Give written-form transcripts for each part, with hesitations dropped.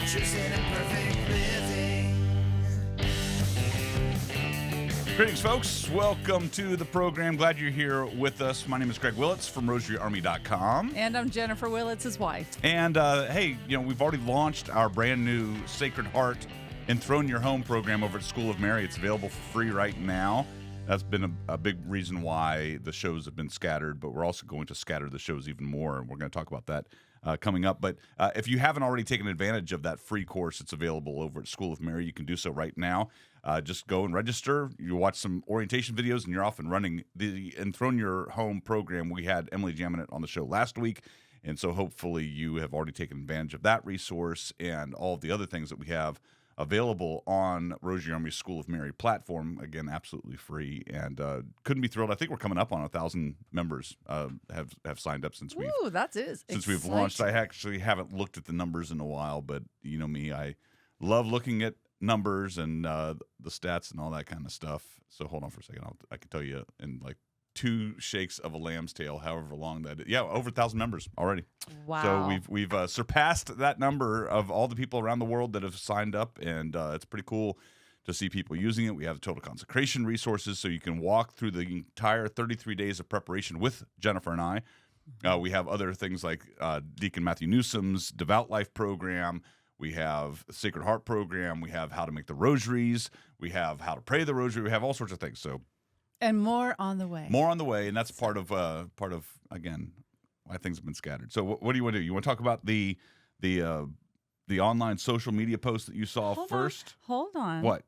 Adventures in Imperfect Living. Greetings, folks. Welcome to the program. Glad you're here with us. My name is Greg Willits from RosaryArmy.com. And I'm Jennifer Willits, his wife. And, hey, we've already launched our brand new Sacred Heart Enthrone Your Home program over at School of Mary. It's available for free right now. That's been a big reason why the shows have been scattered, but we're also going to scatter the shows even more, and we're going to talk about that coming up. But if you haven't already taken advantage of that free course, it's available over at School of Mary. You can do so right now. Just go and register. You watch some orientation videos, and you're off and running. The Enthrone Your Home program, we had Emily Jaminet on the show last week, and so hopefully you have already taken advantage of that resource and all of the other things that we have available on Rosary Army School of Mary platform. Again, absolutely free, and couldn't be thrilled. I think we're coming up on 1,000 members have signed up since we've launched. I actually haven't looked at the numbers in a while, but you know me, I love looking at numbers and the stats and all that kind of stuff. So hold on for a second. I can tell you in like 2 shakes of a lamb's tail, however long that is. Yeah, over 1,000 members already. Wow. So we've surpassed that number of all the people around the world that have signed up, and it's pretty cool to see people using it. We have total consecration resources, so you can walk through the entire 33 days of preparation with Jennifer and I. We have other things like Deacon Matthew Newsom's Devout Life program. We have Sacred Heart program. We have how to make the rosaries. We have how to pray the rosary. We have all sorts of things. So. And more on the way. More on the way, and that's part of again why things have been scattered. So what do you want to do? You want to talk about the online social media post that you saw first? Hold on. What?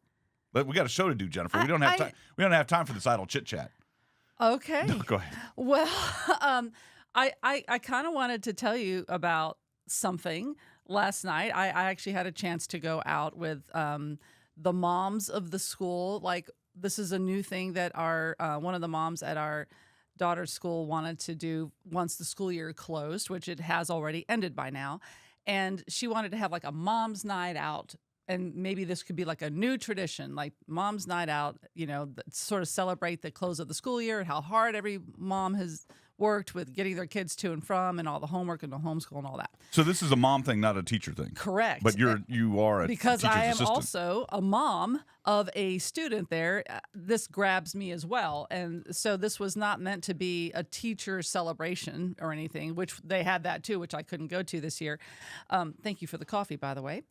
But we got a show to do, Jennifer. We don't have time. We don't have time for this idle chit chat. Okay. No, go ahead. Well, I kind of wanted to tell you about something last night. I actually had a chance to go out with the moms of the school. Like, this is a new thing that our one of the moms at our daughter's school wanted to do once the school year closed, which it has already ended by now. And she wanted to have like a mom's night out. And maybe this could be like a new tradition, like mom's night out, sort of celebrate the close of the school year and how hard every mom has worked with getting their kids to and from and all the homework and the homeschool and all that. So this is a mom thing, not a teacher thing. Correct. But you are a because teacher's I am assistant. also a mom of a student there. This grabs me as well. And so this was not meant to be a teacher celebration or anything, which they had that too, which I couldn't go to this year. Thank you for the coffee, by the way.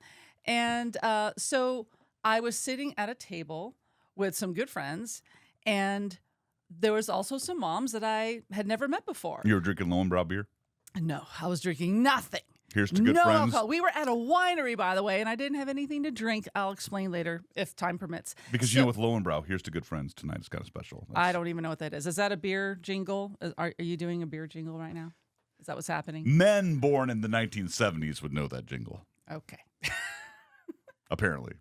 And so I was sitting at a table with some good friends, and there was also some moms that I had never met before. You were drinking Lowenbrow beer? No, I was drinking nothing. Here's to good no friends. Alcohol. We were at a winery, by the way, and I didn't have anything to drink. I'll explain later if time permits. Because with Lowenbrow, here's to good friends tonight. It's kind of special. I don't even know what that is. Is that a beer jingle? Are you doing a beer jingle right now? Is that what's happening? Men born in the 1970s would know that jingle. Okay. Apparently.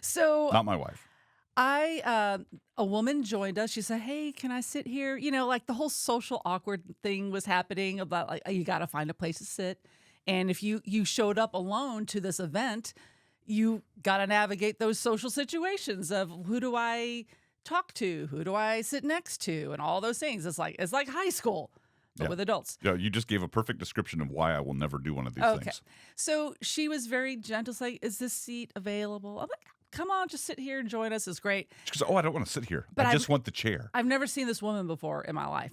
So not my wife. a woman joined us. She said, "Hey, can I sit here?" Like the whole social awkward thing was happening about like you got to find a place to sit. And if you showed up alone to this event, you got to navigate those social situations of who do I talk to? Who do I sit next to? And all those things. It's like high school. But with adults. Yeah, you just gave a perfect description of why I will never do one of these things. So she was very gentle, like, "Is this seat available?" I'm like, "Come on, just sit here and join us. It's great." She goes, "Oh, I don't want to sit here. I just want the chair." I've never seen this woman before in my life,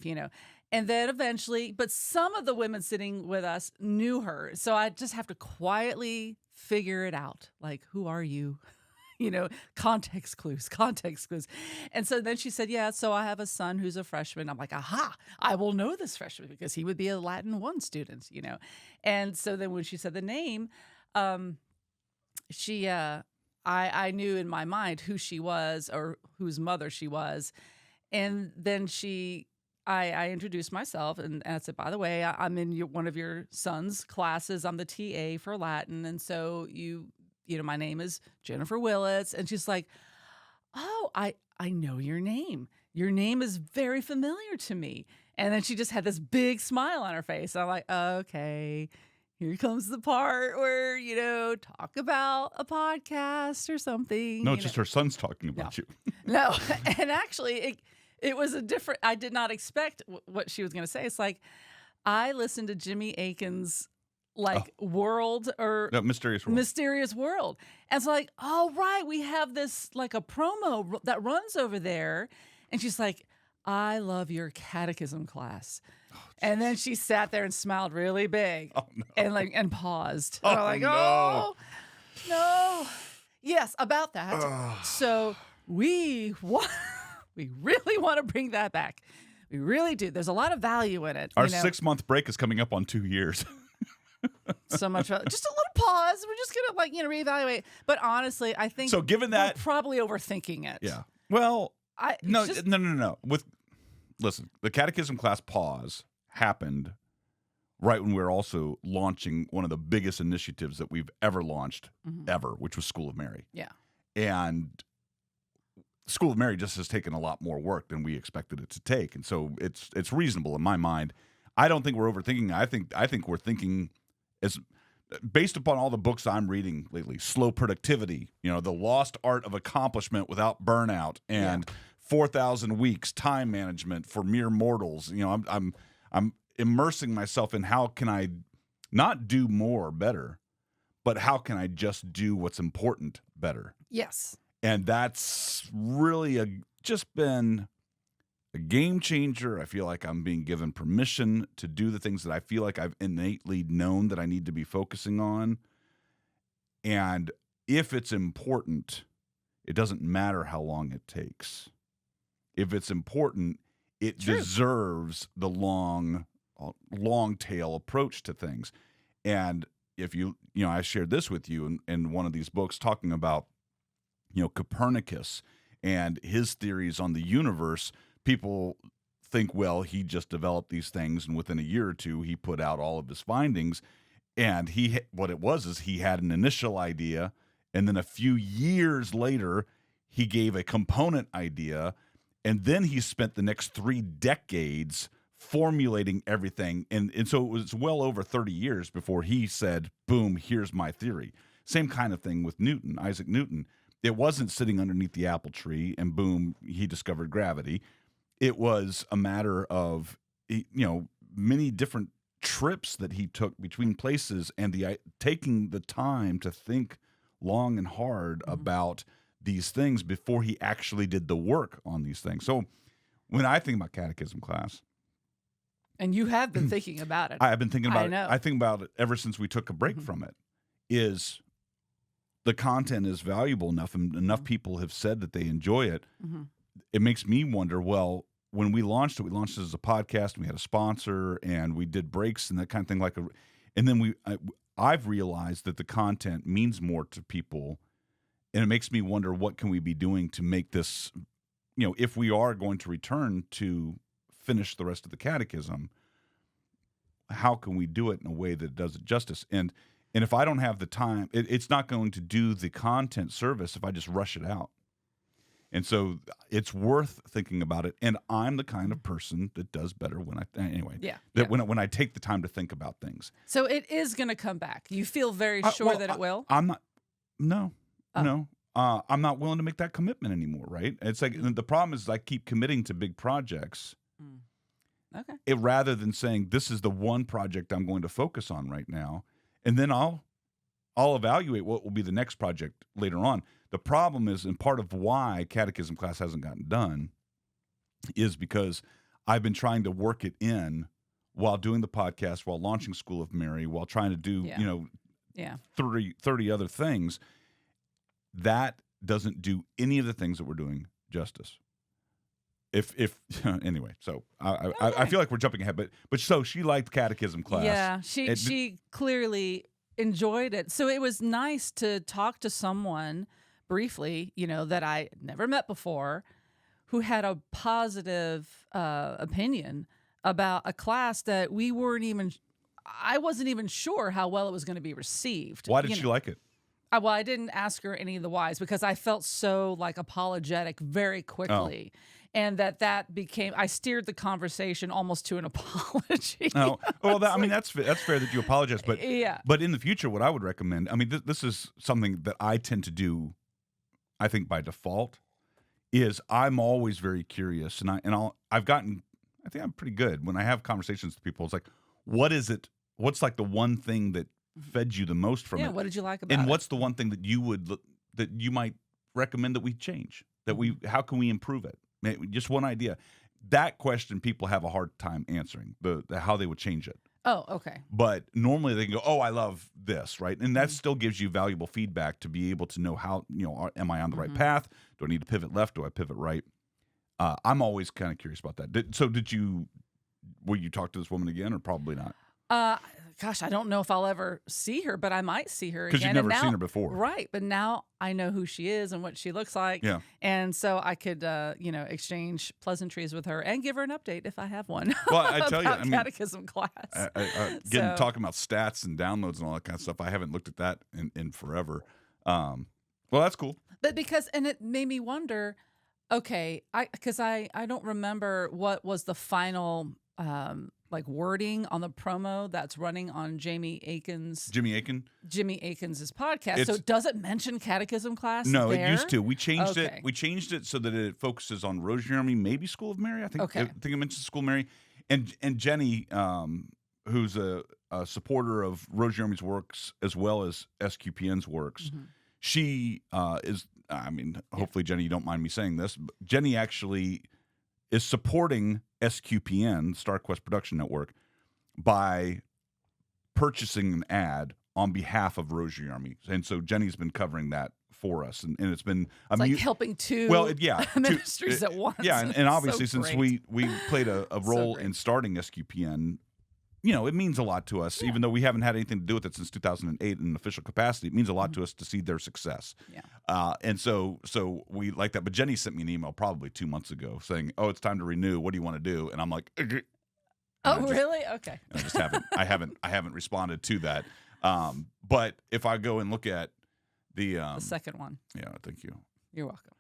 And then eventually, but some of the women sitting with us knew her. So I just have to quietly figure it out. Like, who are you? Context clues. And so then she said, "Yeah, so I have a son who's a freshman." I'm like, "Aha, I will know this freshman because he would be a Latin 1 student, And so then when she said the name, I knew in my mind who she was or whose mother she was. And then I introduced myself and I said, "By the way, I'm in one of your son's classes. I'm the TA for Latin. And so my name is Jennifer Willits." And she's like, "Oh, I know your name. Your name is very familiar to me." And then she just had this big smile on her face. I'm like, "Okay, here comes the part where, talk about a podcast or something." No, it's just her son's talking about you. No. And actually, it was I did not expect what she was going to say. It's like, I listened to Jimmy Akin's like world or Mysterious World. Mysterious World. And it's like, oh, right, we have this like a promo that runs over there. And she's like, I love your catechism class. And then she sat there and smiled really big and paused. And I'm like, oh, no. Yes, about that. So we really want to bring that back. We really do. There's a lot of value in it. Our 6-month break is coming up on 2 years. So much, just a little pause. We're just gonna reevaluate. But honestly, I think so. Given that, we're probably overthinking it. Yeah. Well, no. Just, Listen, the catechism class pause happened right when we were also launching one of the biggest initiatives that we've ever launched ever, which was School of Mary. Yeah. And School of Mary just has taken a lot more work than we expected it to take, and so it's reasonable in my mind. I don't think we're overthinking. I think we're thinking as based upon all the books I'm reading lately. Slow productivity, the lost art of accomplishment without burnout, and 4,000 weeks time management for mere mortals. I'm immersing myself in how can I not do more better, but how can I just do what's important better. Yes. And that's really just been a game changer. I feel like I'm being given permission to do the things that I feel like I've innately known that I need to be focusing on. And if it's important, it doesn't matter how long it takes. If it's important, it deserves the long tail approach to things. And if I shared this with you in one of these books talking about, Copernicus and his theories on the universe. People think, well, he just developed these things, and within a year or two, he put out all of his findings. And what it was is he had an initial idea, and then a few years later, he gave a component idea, and then he spent the next 3 decades formulating everything. And so it was well over 30 years before he said, boom, here's my theory. Same kind of thing with Newton, Isaac Newton. It wasn't sitting underneath the apple tree and boom, he discovered gravity. It was a matter of, many different trips that he took between places and taking the time to think long and hard about these things before he actually did the work on these things. So when I think about catechism class, and you have been thinking about it. I have been thinking about I know. it. I think about it ever since we took a break from it. Is the content is valuable enough, and enough people have said that they enjoy it. It makes me wonder, well, when we launched it as a podcast, and we had a sponsor, and we did breaks and that kind of thing. And then I've realized that the content means more to people, and it makes me wonder, what can we be doing to make this, if we are going to return to finish the rest of the catechism, how can we do it in a way that does it justice? And if I don't have the time, it's not going to do the content service if I just rush it out. And so it's worth thinking about it. And I'm the kind of person that does better when when I take the time to think about things. So it is going to come back. You feel very sure that it will? I'm not. No. I'm not willing to make that commitment anymore. Right? It's like the problem is I keep committing to big projects. Okay. Rather than saying this is the one project I'm going to focus on right now. And then I'll evaluate what will be the next project later on. The problem is, and part of why catechism class hasn't gotten done, is because I've been trying to work it in while doing the podcast, while launching School of Mary, while trying to do 30 other things. That doesn't do any of the things that we're doing justice. If anyway, so I feel like we're jumping ahead, but so she liked catechism class. Yeah, she clearly enjoyed it. So it was nice to talk to someone briefly, that I never met before, who had a positive opinion about a class that I wasn't even sure how well it was going to be received. Why did she like it? Well, I didn't ask her any of the whys because I felt so apologetic very quickly. And that became, I steered the conversation almost to an apology. Oh, well, that's fair that you apologize, but But in the future, what I would recommend, this is something that I tend to do, I think by default, is I'm always very curious, and I think I'm pretty good when I have conversations with people. It's like, what is it what's like the one thing that fed you the most from Yeah, it? what did you like about And it? what's the one thing that that you might recommend that we change? How can we improve it? Just one idea. That question people have a hard time answering, the how they would change it. Oh, okay. But normally they can go, "Oh, I love this," right? And that still gives you valuable feedback to be able to know how, am I on the right path? Do I need to pivot left? Do I pivot right? I'm always kind of curious about that. Will you talk to this woman again, or probably not? Gosh, I don't know if I'll ever see her, but I might see her again. Because you've never seen her before. Right. But now I know who she is and what she looks like. Yeah. And so I could, exchange pleasantries with her and give her an update if I have one. Well, I tell you, about catechism class. Talking about stats and downloads and all that kind of stuff, I haven't looked at that in forever. Well, that's cool. But and it made me wonder, okay, because I don't remember what was the final wording on the promo that's running on Jimmy Akin's podcast. So does it mention catechism class? No, there? It used to. We changed Okay. it. We changed it so that it focuses on Rosary, maybe School of Mary. I think it mentions School of Mary. And Jenny, who's a supporter of Rosari's works as well as SQPN's works, she is. Hopefully, Jenny, you don't mind me saying this, but Jenny actually is supporting SQPN, StarQuest Production Network, by purchasing an ad on behalf of Rosary Army. And so Jenny's been covering that for us. And it's been... It's having two ministries at once. Yeah, and obviously so since great. we played a role in starting SQPN, it means a lot to us, even though we haven't had anything to do with it since 2008 in an official capacity. It means a lot to us to see their success. Yeah. And so we like that. But Jenny sent me an email probably 2 months ago saying, "Oh, it's time to renew. What do you want to do?" And I'm like, really? Okay. And I haven't responded to that. But if I go and look at the second one. Yeah, thank you. You're welcome.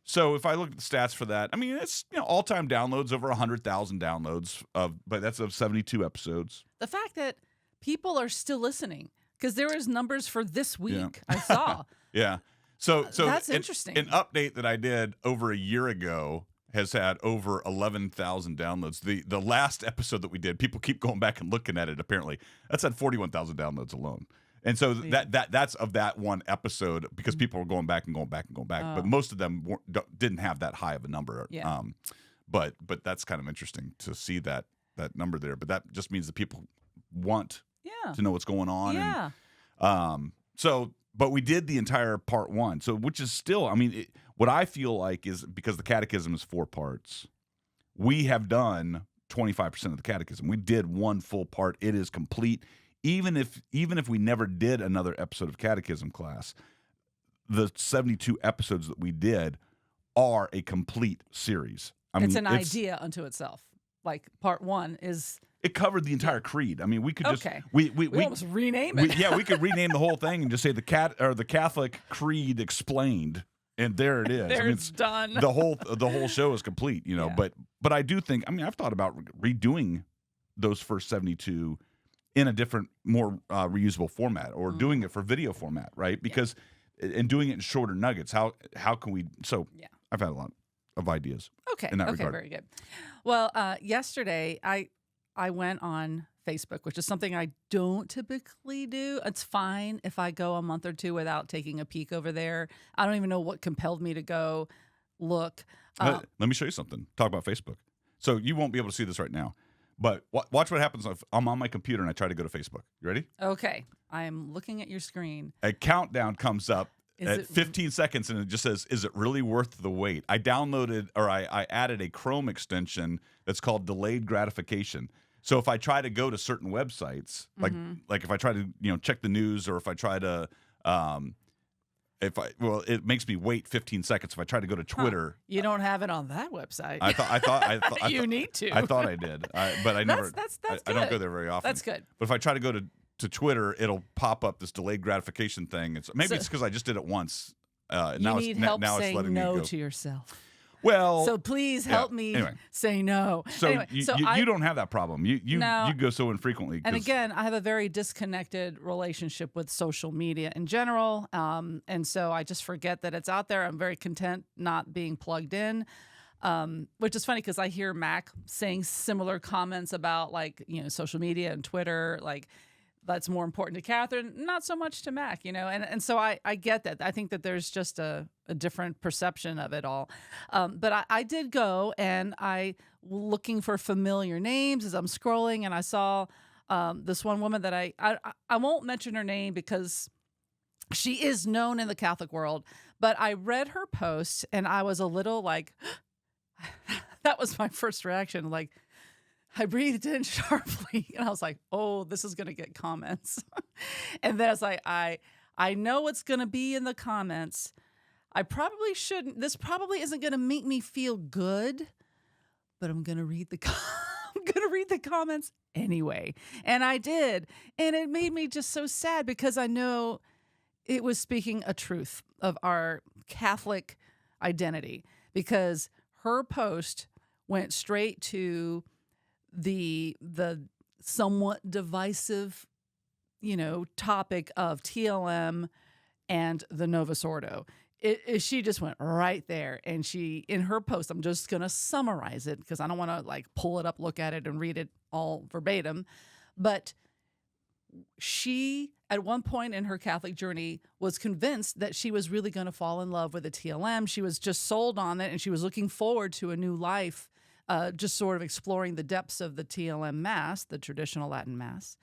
So if I look at the stats for that, it's all-time downloads, over 100,000 downloads but that's of 72 episodes. The fact that people are still listening, because there was numbers for this week I saw. Yeah. So that's interesting. An update that I did over a year ago has had over 11,000 downloads. The last episode that we did, people keep going back and looking at it. Apparently, that's had 41,000 downloads alone. And so that's of that one episode, because people were going back and going back and going back. But most of them didn't have that high of a number. Yeah. But that's kind of interesting to see that number there. But that just means that people want to know what's going on. Yeah. And, but we did the entire part one. So which is still, what I feel like is, because the catechism is 4 parts, we have done 25% of the catechism. We did one full part. It is complete. Even if we never did another episode of catechism class, the 72 episodes that we did are a complete series. It's an idea unto itself. Like part one is... It covered the entire creed. We could just... Okay. We almost rename it. We could rename the whole thing and just say the Catholic Creed Explained, and there it is. It's done. The whole show is complete, Yeah. But I do think, I've thought about redoing those first 72 in a different, more reusable format, or doing it for video format, right? Because and doing it in shorter nuggets. How can we? So I've had a lot of ideas. Okay. In that regard. Very good. Well, yesterday I went on Facebook, which is something I don't typically do. It's fine if I go a month or two without taking a peek over there. I don't even know what compelled me to go look. Let me show you something. Talk about Facebook. So you won't be able to see this right now, but watch what happens if I'm on my computer and I try to go to Facebook. You ready? Okay. I am looking at your screen. A countdown comes up at 15 seconds, and it just says, "Is it really worth the wait?" I downloaded, or I added a Chrome extension that's called delayed gratification. So if I try to go to certain websites, like if I try to check the news, or if I try to it makes me wait 15 seconds. If I try to go to Twitter, You don't have it on that website. I thought You need to. I thought I did, but I never. That's I don't good. go there very often. That's good. But if I try to go to Twitter, it'll pop up this delayed gratification thing. It's because I just did it once. You now need it's, help now it's saying letting no me go. to yourself. Well, So please help me anyway. say no. So, Anyway, you don't have that problem. You No. you go so infrequently. And 'cause- again, I have a very disconnected relationship with social media in general. And so I just forget that it's out there. I'm very content not being plugged in. Which is funny because I hear Mac saying similar comments about like, social media and Twitter, like that's more important to Catherine, not so much to Mac, and so I get that. I think that there's just a different perception of it all. But I did go and I looking for familiar names as I'm scrolling, and I saw this one woman that I won't mention her name because she is known in the Catholic world, but I read her post and I was a little like, that was my first reaction. Like, I breathed in sharply and I was like, oh, this is going to get comments. And then I was like, I know what's going to be in the comments. I probably shouldn't. This probably isn't going to make me feel good, but I'm going to read the I'm going to read the comments anyway. And I did. And it made me just so sad because I know it was speaking a truth of our Catholic identity, because her post went straight to the somewhat divisive, topic of TLM and the Novus Ordo. She just went right there, and she, in her post, I'm just going to summarize it because I don't want to like pull it up, look at it, and read it all verbatim. But she, at one point in her Catholic journey, was convinced that she was really going to fall in love with the TLM. She was just sold on it, and she was looking forward to a new life, just sort of exploring the depths of the TLM Mass, the traditional Latin Mass,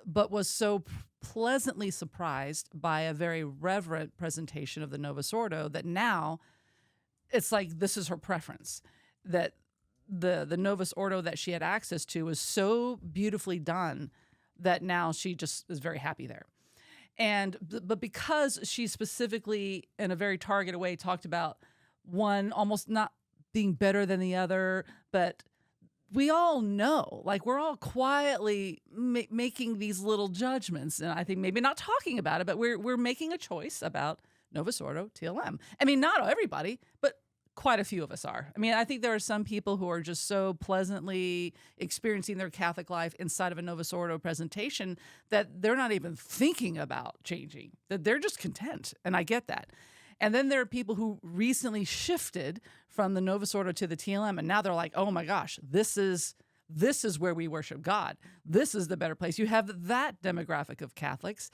but was so pleasantly surprised by a very reverent presentation of the Novus Ordo that now it's like this is her preference, that the Novus Ordo that she had access to was so beautifully done that now she just is very happy there. But because she specifically, in a very targeted way, talked about one almost not being better than the other, but we all know, like we're all quietly making these little judgments, and I think maybe not talking about it, but we're making a choice about Novus Ordo, TLM. I mean, not everybody, but quite a few of us are. I mean, I think there are some people who are just so pleasantly experiencing their Catholic life inside of a Novus Ordo presentation that they're not even thinking about changing, that they're just content. And I get that. And then there are people who recently shifted from the Novus Ordo to the TLM, and now they're like, oh my gosh, this is where we worship God. This is the better place. You have that demographic of Catholics.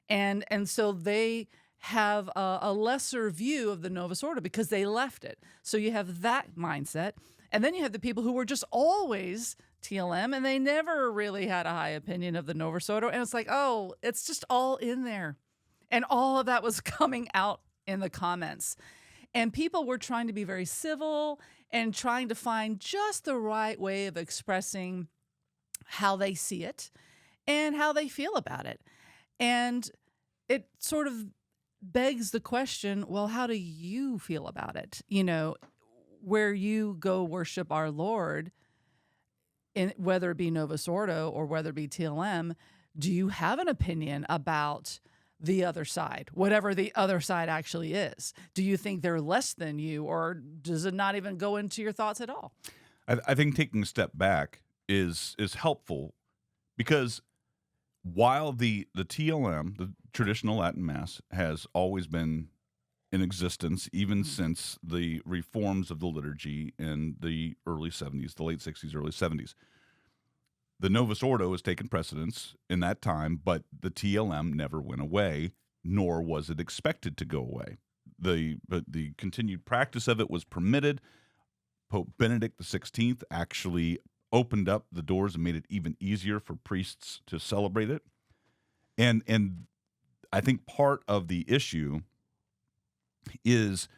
And so they have a lesser view of the Novus Ordo because they left it. So you have that mindset. And then you have the people who were just always TLM and they never really had a high opinion of the Novus Ordo. And it's like, oh, it's just all in there. And all of that was coming out in the comments. And people were trying to be very civil and trying to find just the right way of expressing how they see it and how they feel about it. And it sort of begs the question, well, how do you feel about it? Where you go worship our Lord, whether it be Novus Ordo or whether it be TLM, do you have an opinion about the other side, whatever the other side actually is? Do you think they're less than you, or does it not even go into your thoughts at all? I think taking a step back is helpful, because while the TLM, the traditional Latin Mass, has always been in existence, even since the reforms of the liturgy in the early 70s, the late 60s, early 70s. The Novus Ordo has taken precedence in that time, but the TLM never went away, nor was it expected to go away. But the continued practice of it was permitted. Pope Benedict XVI actually opened up the doors and made it even easier for priests to celebrate it. And I think part of the issue is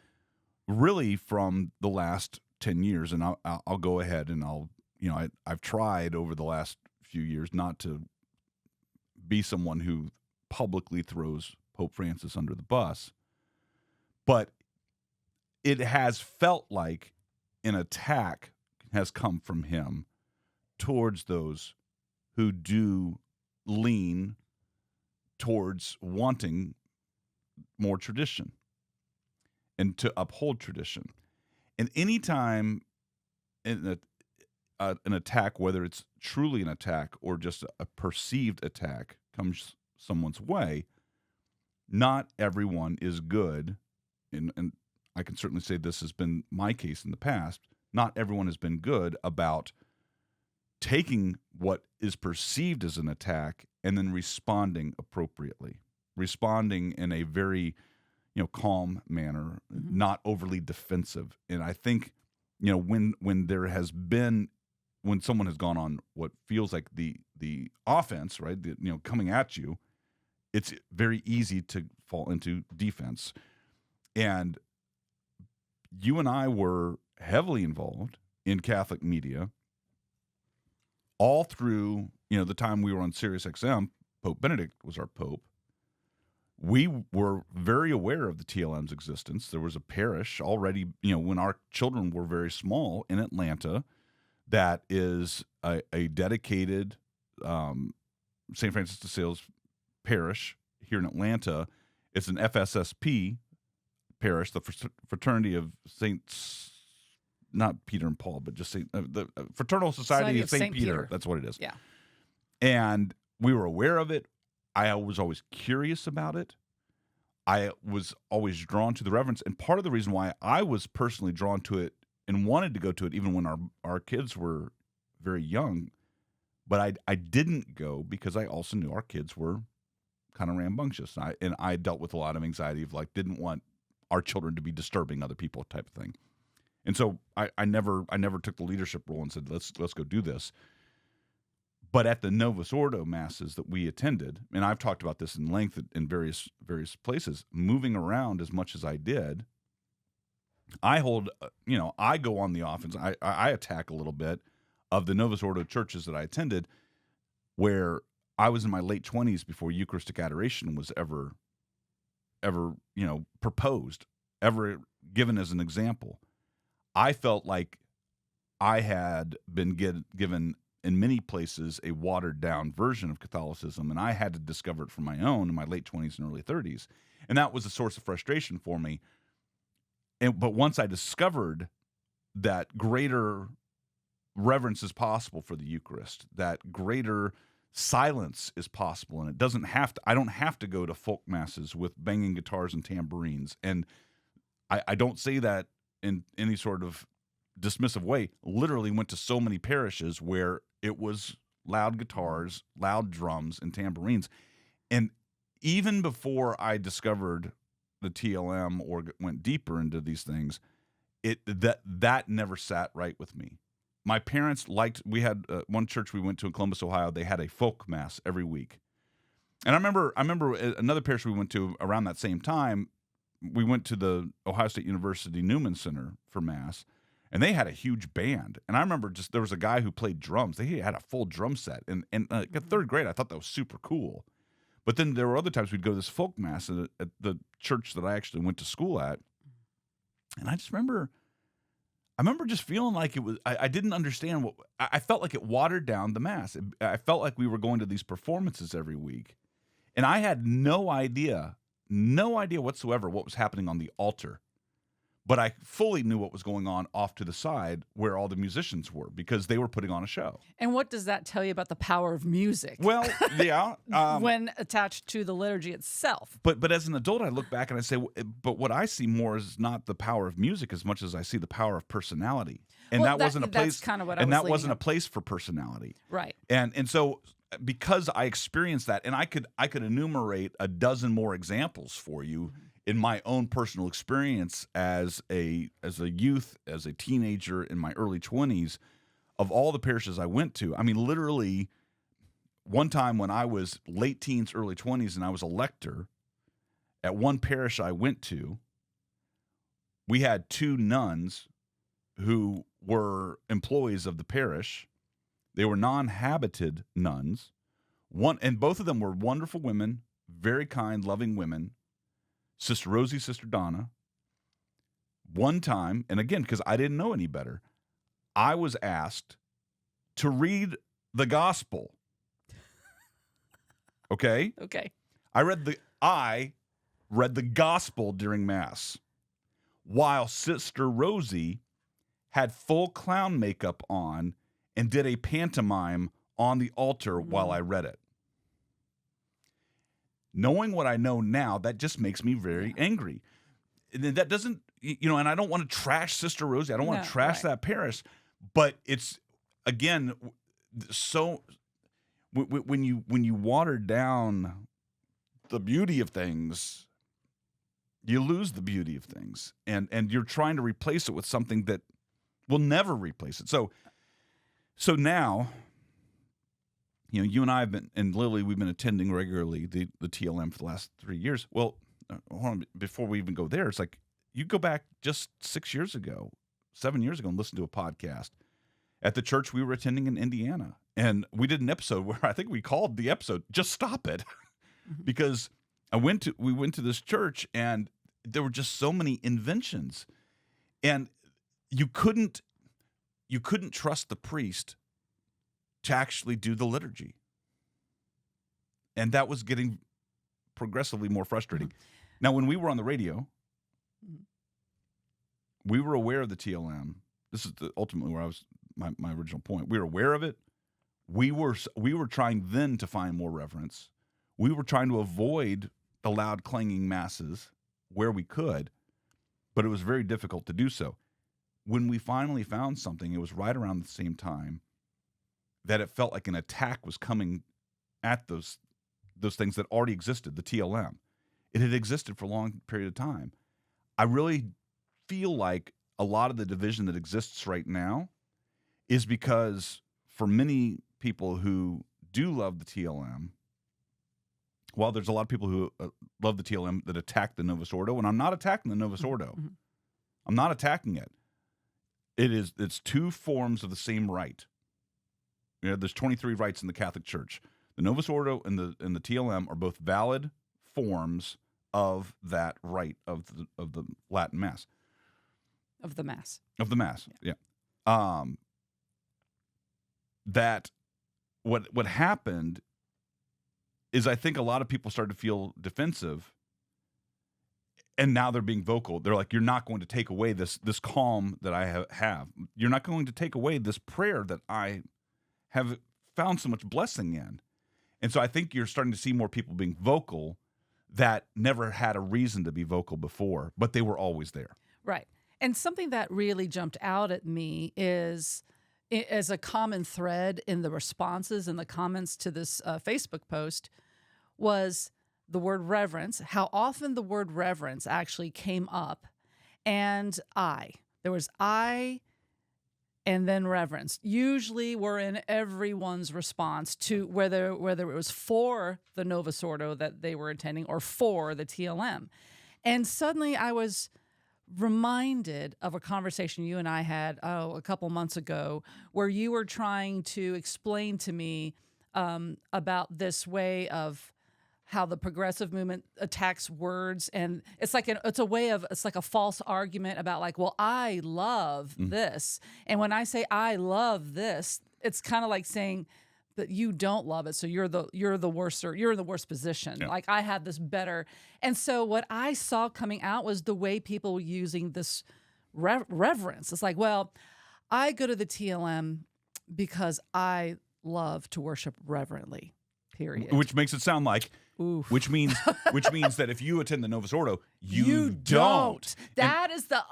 really from the last 10 years, and I'll go ahead and I've tried over the last few years not to be someone who publicly throws Pope Francis under the bus, but it has felt like an attack has come from him towards those who do lean towards wanting more tradition and to uphold tradition. And anytime an attack, whether it's truly an attack or just a perceived attack, comes someone's way, not everyone is good, and I can certainly say this has been my case in the past, not everyone has been good about taking what is perceived as an attack and then responding appropriately, responding in a very, calm manner, not overly defensive. And I think, when someone has gone on what feels like the offense, right, coming at you, it's very easy to fall into defense. And you and I were heavily involved in Catholic media all through, the time we were on Sirius XM. Pope Benedict was our pope. We were very aware of the TLM's existence. There was a parish already, when our children were very small in Atlanta, that is a dedicated St. Francis de Sales parish here in Atlanta. It's an FSSP parish, the Fraternity of Saints, not Peter and Paul, but just the Fraternal Society of St. Peter. That's what it is. Yeah. And we were aware of it. I was always curious about it. I was always drawn to the reverence. And part of the reason why I was personally drawn to it and wanted to go to it even when our kids were very young, but I didn't go because I also knew our kids were kind of rambunctious. And I dealt with a lot of anxiety of didn't want our children to be disturbing other people type of thing. And so I never took the leadership role and said, let's go do this. But at the Novus Ordo masses that we attended, and I've talked about this in length in various places, moving around as much as I did, I hold, I go on the offense. I attack a little bit of the Novus Ordo churches that I attended, where I was in my late 20s before Eucharistic adoration was ever proposed, ever given as an example. I felt like I had been given in many places a watered down version of Catholicism, and I had to discover it for my own in my late 20s and early 30s. And that was a source of frustration for me. But once I discovered that greater reverence is possible for the Eucharist, that greater silence is possible, and I don't have to go to folk masses with banging guitars and tambourines. And I don't say that in any sort of dismissive way. Literally went to so many parishes where it was loud guitars, loud drums, and tambourines. And even before I discovered the TLM or went deeper into these things, that never sat right with me. My parents we had one church we went to in Columbus, Ohio. They had a folk mass every week. And I remember another parish we went to around that same time. We went to the Ohio State University Newman Center for mass, and they had a huge band. And I remember there was a guy who played drums. They had a full drum set. And in third grade, I thought that was super cool. But then there were other times we'd go to this folk mass at the church that I actually went to school at. And I remember just feeling like it was, I didn't understand I felt like it watered down the mass. I felt like we were going to these performances every week. And I had no idea whatsoever what was happening on the altar. But I fully knew what was going on off to the side where all the musicians were, because they were putting on a show. And what does that tell you about the power of music? Well, yeah. When attached to the liturgy itself. But as an adult, I look back and I say, but what I see more is not the power of music as much as I see the power of personality. And that wasn't a place. That's kind of what and I was that wasn't a place for personality. Right. And so because I experienced that, and I could enumerate a dozen more examples for you in my own personal experience as a youth, as a teenager in my early 20s, of all the parishes I went to. I mean, literally, one time when I was late teens, early 20s, and I was a lector at one parish I went to, we had two nuns who were employees of the parish. They were non-habited nuns. And both of them were wonderful women, very kind, loving women. Sister Rosie, Sister Donna. One time, and again, because I didn't know any better, I was asked to read the gospel. Okay? Okay. I read the gospel during Mass, while Sister Rosie had full clown makeup on and did a pantomime on the altar while I read it. Knowing what I know now, that just makes me very angry. And that doesn't and I don't want to trash Sister Rosie. I don't want No, to trash right. that parish, but it's again so when you water down the beauty of things, you lose the beauty of things, and you're trying to replace it with something that will never replace it. So now, you and I have been, and Lily, we've been attending regularly the TLM for the last 3 years. Well, hold on, before we even go there, it's like you go back just 7 years ago, and listen to a podcast at the church we were attending in Indiana, and we did an episode where I think we called the episode "Just Stop It," because we went to this church and there were just so many inventions, and you couldn't trust the priest to actually do the liturgy. And that was getting progressively more frustrating. Now, when we were on the radio, we were aware of the TLM. This is ultimately where I was, my original point. We were aware of it. We were trying then to find more reverence. We were trying to avoid the loud clanging masses where we could, but it was very difficult to do so. When we finally found something, it was right around the same time that it felt like an attack was coming at those things that already existed, the TLM. It had existed for a long period of time. I really feel like a lot of the division that exists right now is because for many people who do love the TLM, while there's a lot of people who love the TLM that attack the Novus Ordo, and I'm not attacking the Novus Ordo. Mm-hmm. I'm not attacking it. It's two forms of the same rite. There's 23 rites in the Catholic Church. The Novus Ordo and the TLM are both valid forms of that rite of the Latin Mass. Of the Mass. Of the Mass, yeah. That what happened is I think a lot of people started to feel defensive, and now they're being vocal. They're like, you're not going to take away this calm that I have. You're not going to take away this prayer that I have found so much blessing in. And so I think you're starting to see more people being vocal that never had a reason to be vocal before, but they were always there. Right. And something that really jumped out at me is, as a common thread in the responses and the comments to this Facebook post, was the word reverence, how often the word reverence actually came up, and I. There was I and then reverence. Usually were in everyone's response to whether it was for the Novus Ordo that they were attending or for the TLM. And suddenly I was reminded of a conversation you and I had a couple months ago, where you were trying to explain to me about this way of how the progressive movement attacks words, and it's like it's like a false argument about like, well, I love this, and when I say I love this, it's kind of like saying that you don't love it, so you're the worst, or you're in the worst position. Yeah. Like, I have this better. And so what I saw coming out was the way people were using this reverence. It's like, well, I go to the TLM because I love to worship reverently. Period. Which makes it sound like, Oof. which means that if you attend the Novus Ordo, you don't. That is the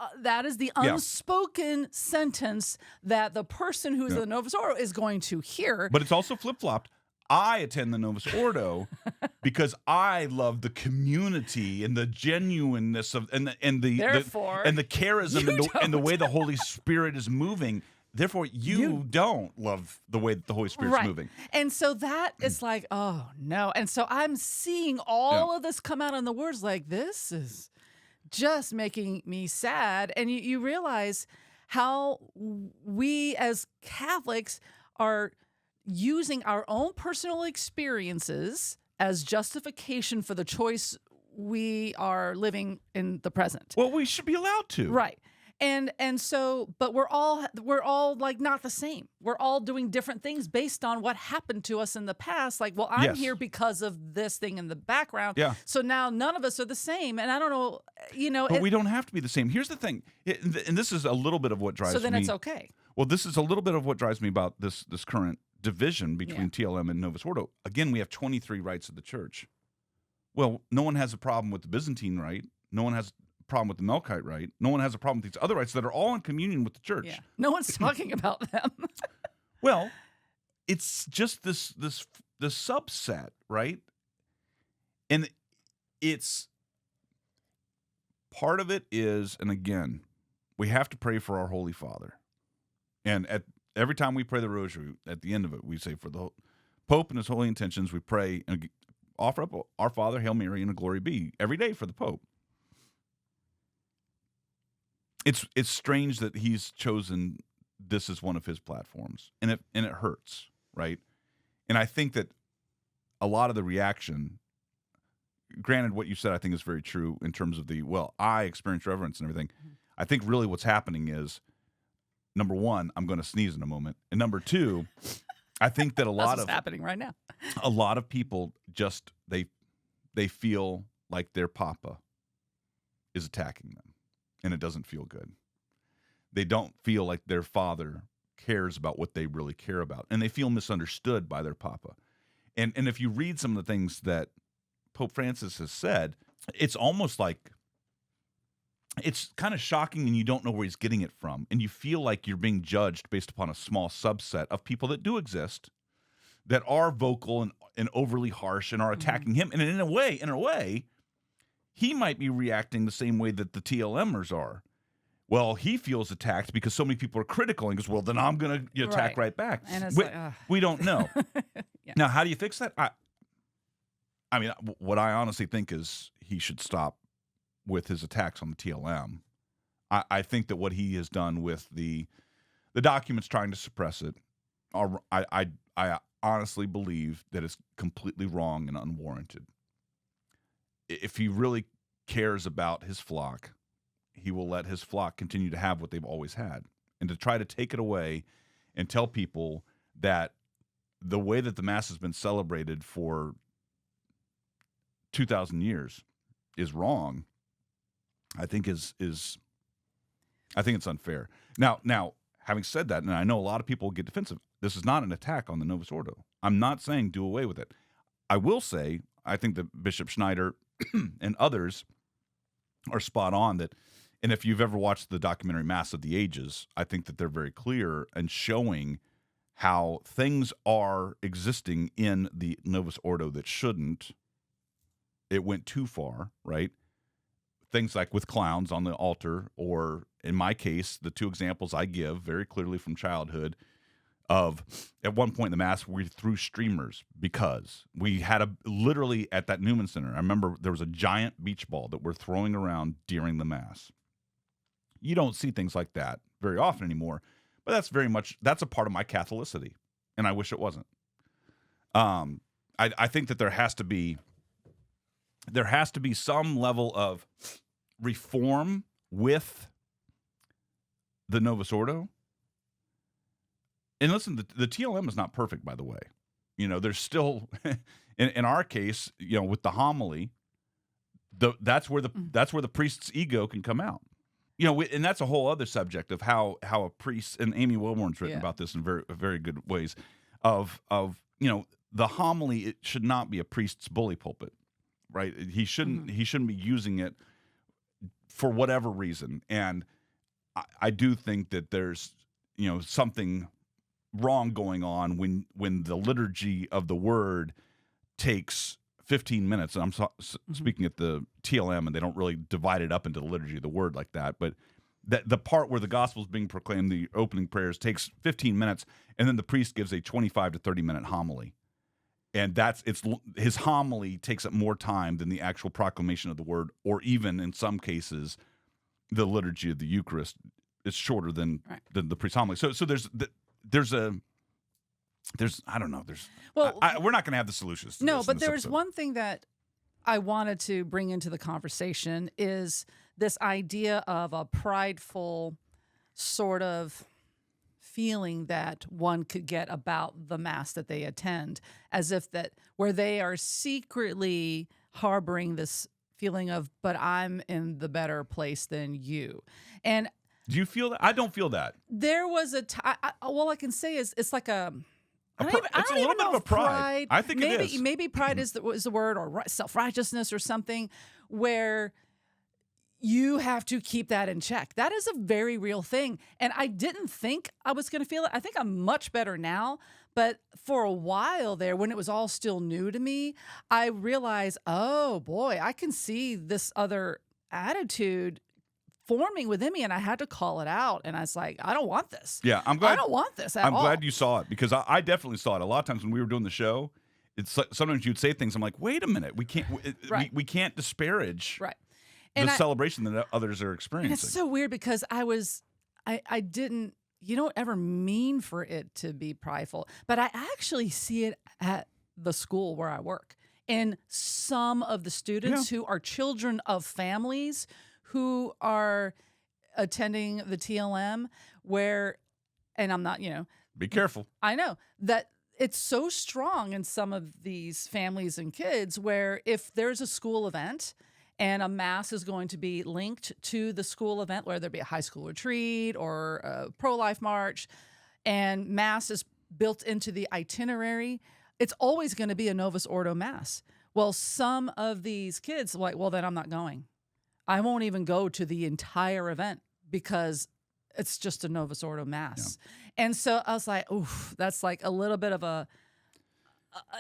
Yeah. unspoken sentence that the person who's in the Novus Ordo is going to hear. But it's also flip-flopped. I attend the Novus Ordo because I love the community and the genuineness of and the Therefore, and the charism you and the way the Holy Spirit is moving. Therefore, you don't love the way that the Holy Spirit's right. moving. And so that is like, oh no. And so I'm seeing all of this come out in the words, like, this is just making me sad. And you realize how we as Catholics are using our own personal experiences as justification for the choice we are living in the present. Well, we should be allowed to. Right. And so, but we're all like not the same. We're all doing different things based on what happened to us in the past. Like, well, I'm Yes. here because of this thing in the background. Yeah. So now none of us are the same. And I don't know, But we don't have to be the same. Here's the thing, and this is a little bit of what drives me. so then it's okay. Well, this is a little bit of what drives me about this current division between TLM and Novus Ordo. Again, we have 23 rites of the church. Well, no one has a problem with the Byzantine rite. No one has a problem with the Melkite rite. No one has a problem with these other rites that are all in communion with the church. Yeah. No one's talking about them. Well, it's just this subset, right? And it's part of it is, and again, we have to pray for our Holy Father. And every time we pray the Rosary, at the end of it, we say for the Pope and his holy intentions, we pray and offer up our Father, Hail Mary, and a Glory Be every day for the Pope. It's strange that he's chosen this as one of his platforms, and it hurts, right? And I think that a lot of the reaction, granted, what you said I think is very true in terms of I experience reverence and everything. Mm-hmm. I think really what's happening is, number one, I'm going to sneeze in a moment, and number two, I think that That's what's happening right now. A lot of people just they feel like their papa is attacking them, and it doesn't feel good. They don't feel like their father cares about what they really care about, and they feel misunderstood by their papa. And if you read some of the things that Pope Francis has said, it's almost like it's kind of shocking, and you don't know where he's getting it from, and you feel like you're being judged based upon a small subset of people that do exist, that are vocal and overly harsh and are attacking him. And in a way, he might be reacting the same way that the TLMers are. Well, he feels attacked because so many people are critical, and goes, well, then I'm going to attack right back. And it's we don't know. Yeah. Now, how do you fix that? I mean, what I honestly think is he should stop with his attacks on the TLM. I think that what he has done with the documents trying to suppress it, I honestly believe that it's completely wrong and unwarranted. If he really cares about his flock, he will let his flock continue to have what they've always had. And to try to take it away and tell people that the way that the Mass has been celebrated for 2,000 years is wrong, I think I think it's unfair. Now, having said that, and I know a lot of people will get defensive, this is not an attack on the Novus Ordo. I'm not saying do away with it. I will say, I think that Bishop Schneider and others are spot on that, and if you've ever watched the documentary Mass of the Ages, I think that they're very clear and showing how things are existing in the Novus Ordo that shouldn't. It went too far, right? Things like with clowns on the altar, or in my case, the two examples I give very clearly from childhood of at one point in the Mass, we threw streamers because we had literally at that Newman Center, I remember there was a giant beach ball that we're throwing around during the Mass. You don't see things like that very often anymore, but that's a part of my Catholicity, and I wish it wasn't. I think that there has to be some level of reform with the Novus Ordo. And listen, the TLM is not perfect, by the way. There's still, in our case, with the homily, that's where the priest's ego can come out. And that's a whole other subject of how a priest, and Amy Wilborn's written about this in very, very good ways, of the homily, it should not be a priest's bully pulpit, right? He shouldn't be using it for whatever reason. And I do think that there's something wrong going on when the liturgy of the word takes 15 minutes, and I'm speaking at the TLM, and they don't really divide it up into the liturgy of the word like that, but the part where the gospel is being proclaimed, the opening prayers, takes 15 minutes, and then the priest gives a 25 to 30-minute homily. And his homily takes up more time than the actual proclamation of the word, or even in some cases, the liturgy of the Eucharist is shorter than the priest's homily. So I don't know. We're not going to have the solutions. No, but there's one thing that I wanted to bring into the conversation is this idea of a prideful sort of feeling that one could get about the Mass that they attend, as if that where they are secretly harboring this feeling of, but I'm in the better place than you. And do you feel that? I don't feel that. There was all I can say is it's like it's a little bit of a pride. I think it is. Maybe pride is the word, or self-righteousness or something, where you have to keep that in check. That is a very real thing. And I didn't think I was going to feel it. I think I'm much better now. But for a while there, when it was all still new to me, I realized, oh boy, I can see this other attitude forming within me, and I had to call it out. And I was like, I don't want this. Yeah, I'm glad. I don't want this at I'm all. glad you saw it, because I definitely saw it. A lot of times when we were doing the show, it's like, sometimes you'd say things. I'm like, wait a minute, we can't Right. we can't disparage Right. the And celebration that others are and experiencing. it's so weird because I didn't, you don't ever mean for it to be prideful, but I actually see it at the school where I work. And some of the students who are children of families who are attending the TLM where, and I'm not, Be careful. I know that it's so strong in some of these families and kids where if there's a school event and a mass is going to be linked to the school event, whether it be a high school retreat or a pro-life march, and mass is built into the itinerary, it's always going to be a Novus Ordo mass. Well, some of these kids are like, well, then I'm not going. I won't even go to the entire event because it's just a Novus Ordo mass. Yeah. And so I was like, oof, that's like a little bit of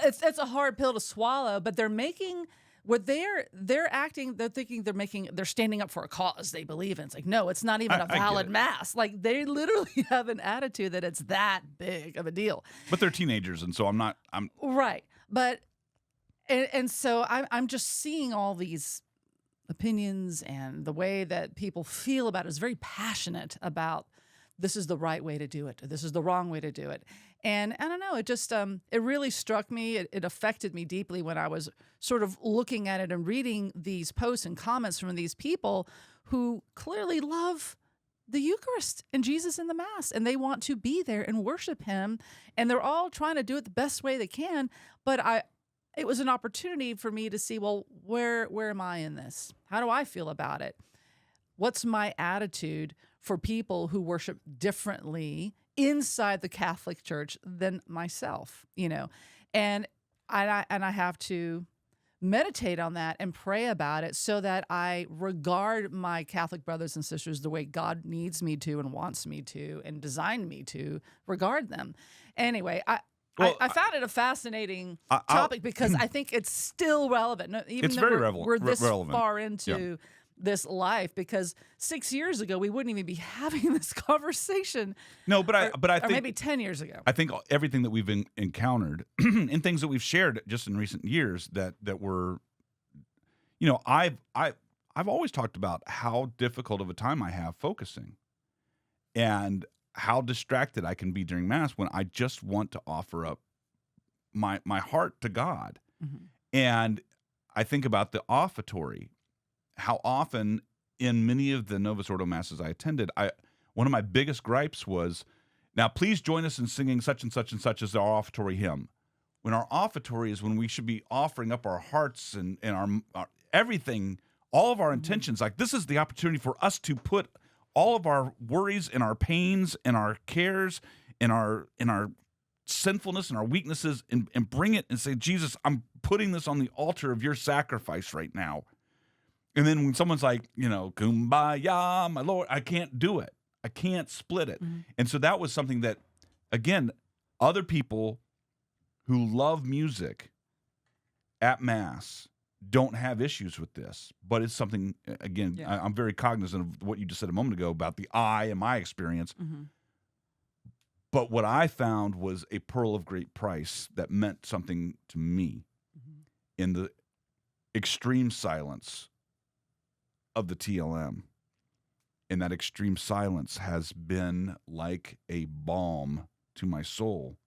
it's a hard pill to swallow, but they're making what they're acting, they're standing up for a cause they believe in. It's like, no, it's not even a valid mass. Like they literally have an attitude that it's that big of a deal. But they're teenagers, and so I'm right. But and so I'm just seeing all these opinions, and the way that people feel about it is very passionate about this is the right way to do it, or this is the wrong way to do it. And I don't know, it just it really struck me. It affected me deeply when I was sort of looking at it and reading these posts and comments from these people who clearly love the Eucharist and Jesus in the Mass, and they want to be there and worship him, and they're all trying to do it the best way they can. But it was an opportunity for me to see, well, where am I in this? How do I feel about it? What's my attitude for people who worship differently inside the Catholic Church than myself, And I have to meditate on that and pray about it so that I regard my Catholic brothers and sisters the way God needs me to and wants me to and designed me to regard them. Anyway, I found it a fascinating topic because I think it's still relevant. Even it's though very we're this relevant. far into this life, because 6 years ago we wouldn't even be having this conversation. No, but I think, or maybe 10 years ago. I think everything that we've encountered and things that we've shared just in recent years that were, I've always talked about how difficult of a time I have focusing, and how distracted I can be during Mass when I just want to offer up my heart to God. Mm-hmm. And I think about the offertory, how often in many of the Novus Ordo Masses I attended, one of my biggest gripes was, now please join us in singing such and such as our offertory hymn. When our offertory is when we should be offering up our hearts and our everything, all of our intentions. Like, this is the opportunity for us to put all of our worries and our pains and our cares and our sinfulness and our weaknesses and bring it and say, Jesus, I'm putting this on the altar of your sacrifice right now. And then when someone's like, kumbaya, my Lord, I can't do it. I can't split it. Mm-hmm. And so that was something that, again, other people who love music at Mass don't have issues with this. But it's something, again, I'm very cognizant of what you just said a moment ago about the I and my experience. Mm-hmm. But what I found was a pearl of great price that meant something to me in the extreme silence of the TLM. And that extreme silence has been like a balm to my soul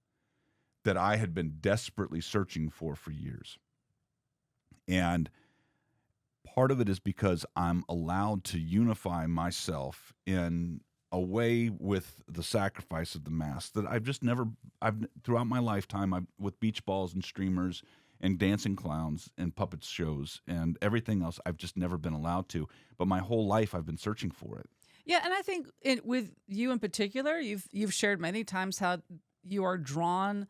that I had been desperately searching for years. And part of it is because I'm allowed to unify myself in a way with the sacrifice of the Mass that throughout my lifetime, with beach balls and streamers and dancing clowns and puppet shows and everything else, I've just never been allowed to. But my whole life, I've been searching for it. Yeah, and I think with you in particular, you've shared many times how you are drawn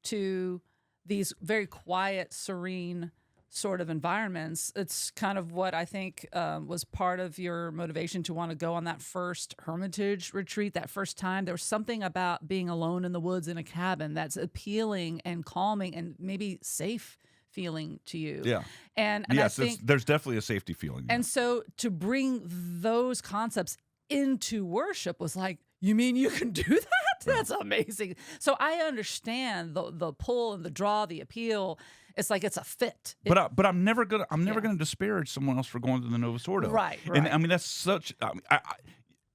to these very quiet, serene sort of environments, it's kind of what I think was part of your motivation to want to go on that first hermitage retreat. That first time, there was something about being alone in the woods in a cabin that's appealing and calming and maybe safe feeling to you. Yeah. And Yes, I think, there's definitely a safety feeling. and so to bring those concepts into worship was like, you mean you can do that? That's amazing. So I understand the pull and the draw, the appeal. It's like it's a fit. But I'm never gonna disparage someone else for going to the Novus Ordo. Right. And I mean that's such.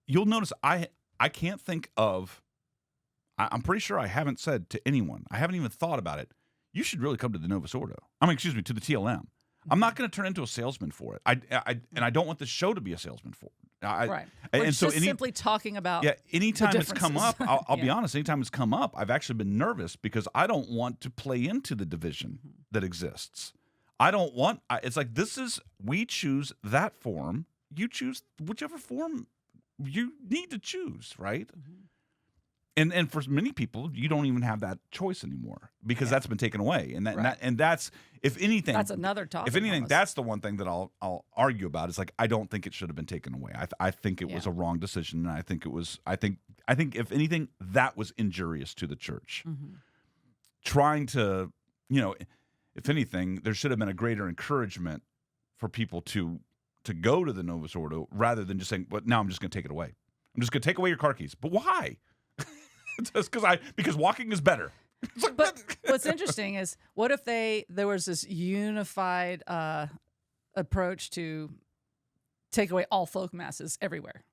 You'll notice I can't think of. I'm pretty sure I haven't said to anyone. I haven't even thought about it. You should really come to the Novus Ordo. I mean, excuse me, to the TLM. I'm not going to turn into a salesman for it. And I don't want the show to be a salesman for it. Right. And We're so just simply talking about anytime it's come up, differences. I'll be honest, anytime it's come up, I've actually been nervous because I don't want to play into the division that exists. I don't want, it's like, we choose that form. You choose whichever form you need to choose, right? And for many people, you don't even have that choice anymore because that's been taken away. And that's, if anything, That's another topic. if anything, almost. that's the one thing that I'll argue about. It's like I don't think it should have been taken away. I think it was a wrong decision, and I think if anything, that was injurious to the church. Trying to, if anything, there should have been a greater encouragement for people to go to the Novus Ordo rather than just saying, "But now I'm just going to take it away. I'm just going to take away your car keys." But why? Just because walking is better. But what's interesting is, what if there was this unified approach to take away all folk masses everywhere?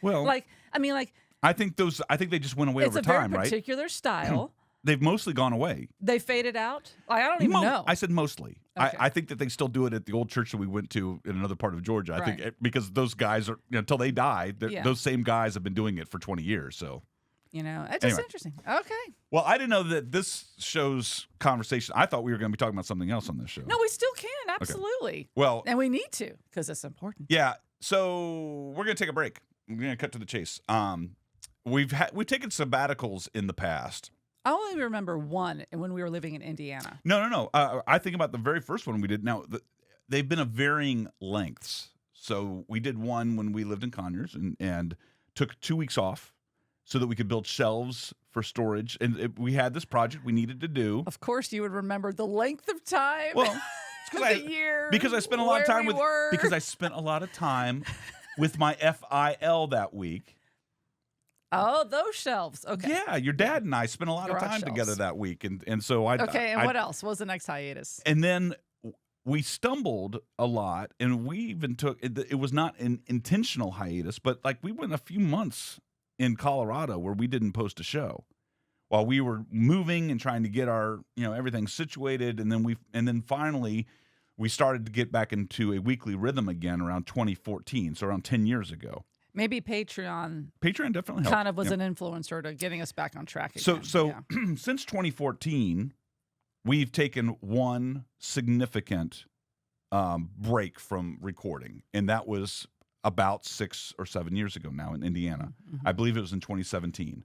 Well, I think they just went away It's over a very time, right? particular style. They've mostly gone away. They faded out. I don't even know. I said mostly. Okay. I think that they still do it at the old church that we went to in another part of Georgia. I think Right. because those guys are until they die, Yeah. those same guys have been doing it for 20 years. So. It's just Anyway. interesting. Okay. Well, I didn't know that this show's conversation. I thought we were going to be talking about something else on this show. No, we still can. Absolutely. Well, And we need to, because it's important. yeah. So we're going to take a break. We're going to cut to the chase. We've taken sabbaticals in the past. I only remember one when we were living in Indiana. No. I think about the very first one we did. Now, they've been of varying lengths. So we did one when we lived in Conyers and took 2 weeks off so that we could build shelves for storage. And we had this project we needed to do. Of course, you would remember the length of time. Well, the year. because I spent a lot of time because I spent a lot of time with my FIL that week. Oh, those shelves. Okay. Yeah, your dad and I spent a lot of Garage time shelves. together that week, and so I. Okay, and what else? What was the next hiatus? And then we stumbled a lot, and we even took it was not an intentional hiatus, but like we went a few months in Colorado where we didn't post a show while we were moving and trying to get our everything situated, and then finally we started to get back into a weekly rhythm again around 2014, so around 10 years ago. Maybe Patreon Definitely helped. kind of was an influencer to getting us back on track again. So since 2014, we've taken one significant break from recording, and that was about 6 or 7 years ago now in Indiana. I believe it was in 2017.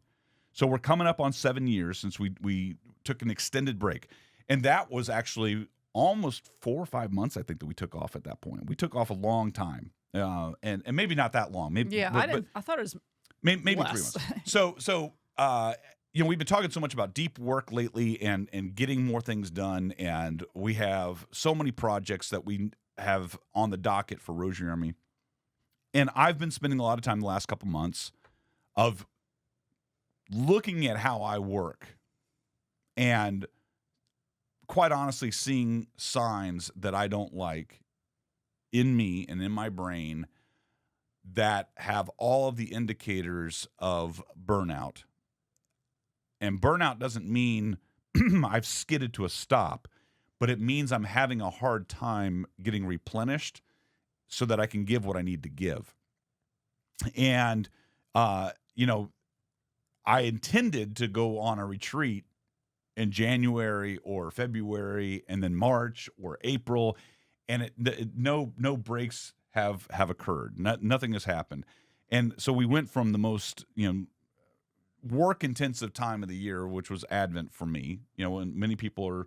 So we're coming up on 7 years since we took an extended break, and that was actually almost 4 or 5 months, I think, that we took off at that point. We took off a long time, and maybe not that long. Maybe I thought it was maybe less. 3 months. So we've been talking so much about deep work lately and getting more things done, and we have so many projects that we have on the docket for Rosary Army. And I've been spending a lot of time the last couple months of looking at how I work and quite honestly seeing signs that I don't like in me and in my brain that have all of the indicators of burnout. And burnout doesn't mean I've skidded to a stop, but it means I'm having a hard time getting replenished so that I can give what I need to give. And, I intended to go on a retreat in January or February and then March or April, and no breaks have occurred. Nothing has happened. And so we went from the most, work-intensive time of the year, which was Advent for me, when many people are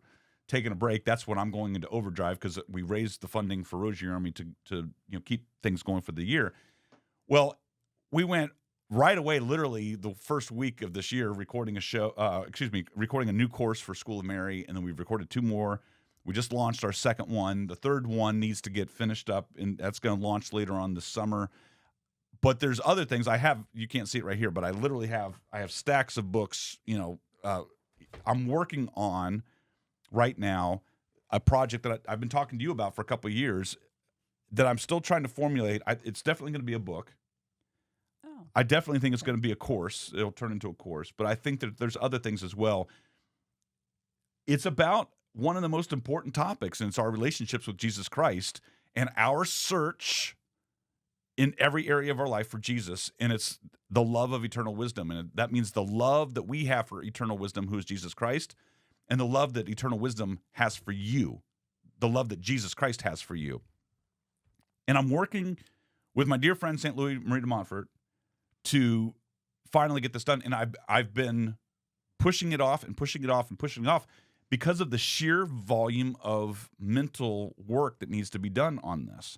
taking a break, that's when I'm going into overdrive because we raised the funding for Rosary Army to keep things going for the year. Well, we went right away, literally the first week of this year, recording recording a new course for School of Mary, and then we've recorded 2 more. We just launched our second one. The third one needs to get finished up, and that's going to launch later on this summer. But there's other things you can't see it right here, but I literally have stacks of books. I'm working on right now a project that I've been talking to you about for a couple of years that I'm still trying to formulate. It's definitely going to be a book. Oh. I definitely think it's going to be a course. It'll turn into a course, but I think that there's other things as well. It's about one of the most important topics, and it's our relationships with Jesus Christ and our search in every area of our life for Jesus, and it's the love of eternal wisdom. And that means the love that we have for eternal wisdom, who is Jesus Christ, and the love that eternal wisdom has for you, the love that Jesus Christ has for you. And I'm working with my dear friend, St. Louis Marie de Montfort, to finally get this done. And I've been pushing it off and pushing it off and pushing it off because of the sheer volume of mental work that needs to be done on this.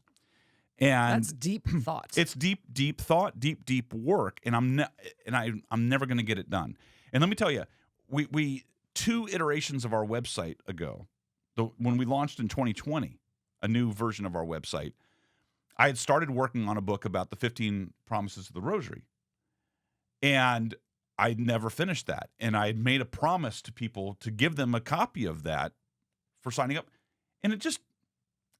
And that's deep thought. It's deep thought, deep work, and I'm never going to get it done. And let me tell you, we 2 iterations of our website ago, when we launched in 2020, a new version of our website, I had started working on a book about the 15 promises of the Rosary, and I'd never finished that. And I had made a promise to people to give them a copy of that for signing up, and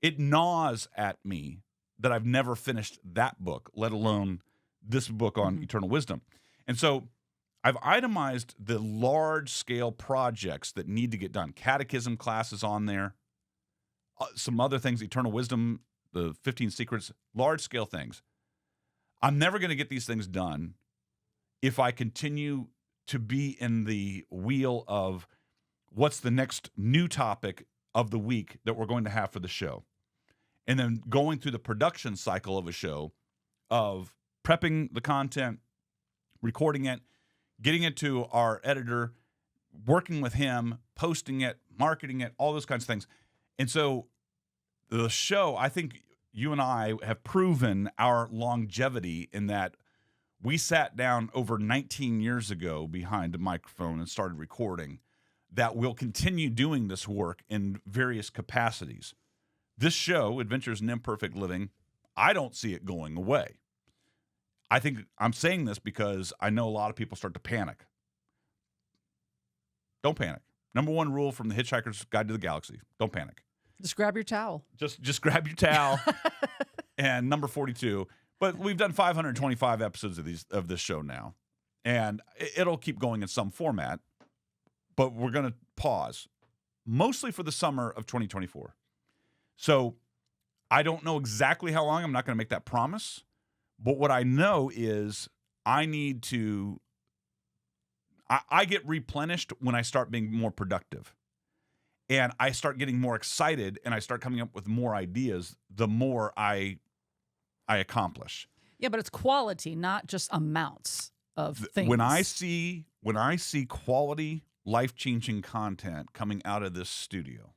it gnaws at me that I've never finished that book, let alone this book on eternal wisdom. And so I've itemized the large-scale projects that need to get done. Catechism classes on there, some other things, eternal wisdom, the 15 secrets, large-scale things. I'm never going to get these things done if I continue to be in the wheel of what's the next new topic of the week that we're going to have for the show. And then going through the production cycle of a show of prepping the content, recording it, getting it to our editor, working with him, posting it, marketing it, all those kinds of things. And so the show, I think you and I have proven our longevity in that we sat down over 19 years ago behind a microphone and started recording, that we'll continue doing this work in various capacities. This show, Adventures in Imperfect Living, I don't see it going away. I think I'm saying this because I know a lot of people start to panic. Don't panic. Number 1 rule from the Hitchhiker's Guide to the Galaxy: don't panic. Just grab your towel. Just grab your towel. And number 42. But we've done 525 episodes of this show now, and it'll keep going in some format. But we're going to pause, mostly for the summer of 2024. So I don't know exactly how long. I'm not going to make that promise. But what I know is I get replenished when I start being more productive. And I start getting more excited and I start coming up with more ideas the more I accomplish. Yeah, but it's quality, not just amounts of things. When I see quality, life-changing content coming out of this studio,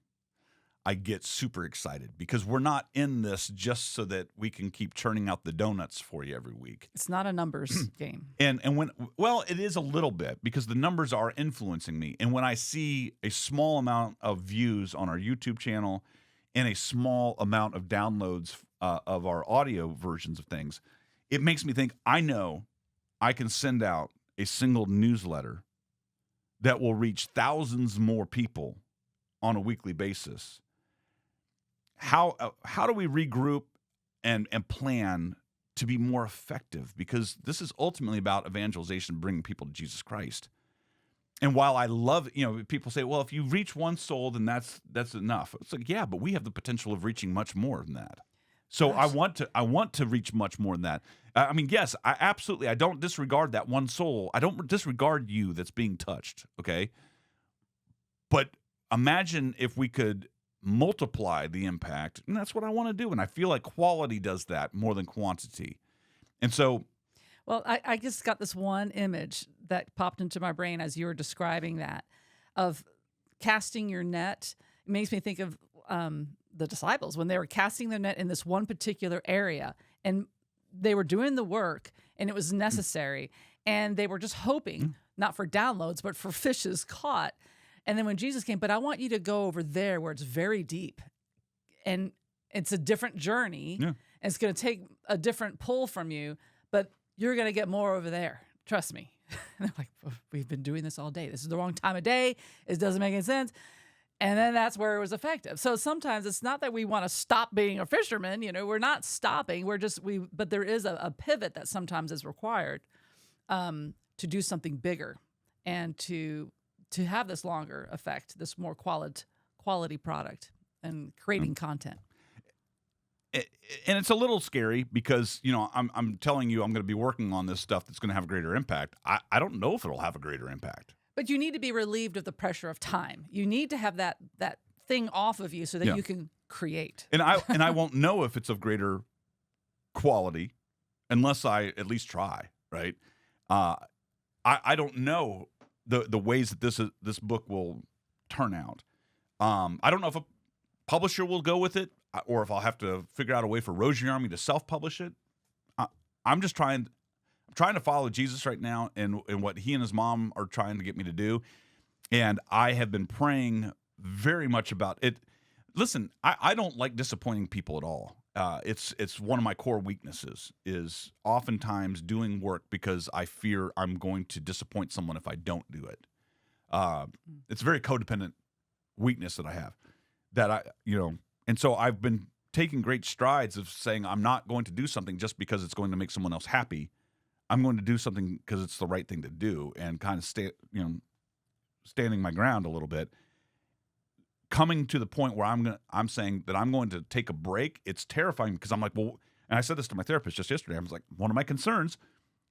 I get super excited because we're not in this just so that we can keep churning out the donuts for you every week. It's not a numbers game. And it is a little bit because the numbers are influencing me. And when I see a small amount of views on our YouTube channel and a small amount of downloads of our audio versions of things, it makes me think, I know I can send out a single newsletter that will reach thousands more people on a weekly basis. How do we regroup and plan to be more effective? Because this is ultimately about evangelization, bringing people to Jesus Christ. And while I love, people say, well, if you reach one soul, then that's enough. It's like, yeah, but we have the potential of reaching much more than that. So I want to reach much more than that. I mean, yes, I don't disregard that one soul. I don't disregard you that's being touched. Okay. But imagine if we could multiply the impact, and that's what I want to do. And I feel like quality does that more than quantity. And so, well, I just got this one image that popped into my brain as you were describing that, of casting your net It makes me think of the disciples when they were casting their net in this one particular area, and they were doing the work, and it was necessary, and they were just hoping, not for downloads, but for fishes caught. And then when Jesus came, but I want you to go over there where it's very deep, and it's a different journey. Yeah. And it's going to take a different pull from you, but you're going to get more over there. Trust me. And they're like, we've been doing this all day. This is the wrong time of day. It doesn't make any sense. And then that's where it was effective. So sometimes it's not that we want to stop being a fisherman. We're not stopping. But there is a pivot that sometimes is required to do something bigger and to have this longer effect, this more quality product and creating content. And it's a little scary because, I'm telling you I'm going to be working on this stuff that's going to have a greater impact. I don't know if it'll have a greater impact. But you need to be relieved of the pressure of time. You need to have that thing off of you so that you can create. And I won't know if it's of greater quality unless I at least try, right? I don't know the ways that this book will turn out. I don't know if a publisher will go with it, or if I'll have to figure out a way for Rosary Army to self-publish it. I'm just trying to follow Jesus right now and what he and his mom are trying to get me to do. And I have been praying very much about it. Listen, I don't like disappointing people at all. It's one of my core weaknesses is oftentimes doing work because I fear I'm going to disappoint someone if I don't do it. It's a very codependent weakness that I have and so I've been taking great strides of saying I'm not going to do something just because it's going to make someone else happy. I'm going to do something because it's the right thing to do and kind of standing my ground a little bit. Coming to the point where I'm saying that I'm going to take a break. It's terrifying because I'm like, well, and I said this to my therapist just yesterday. I was like, one of my concerns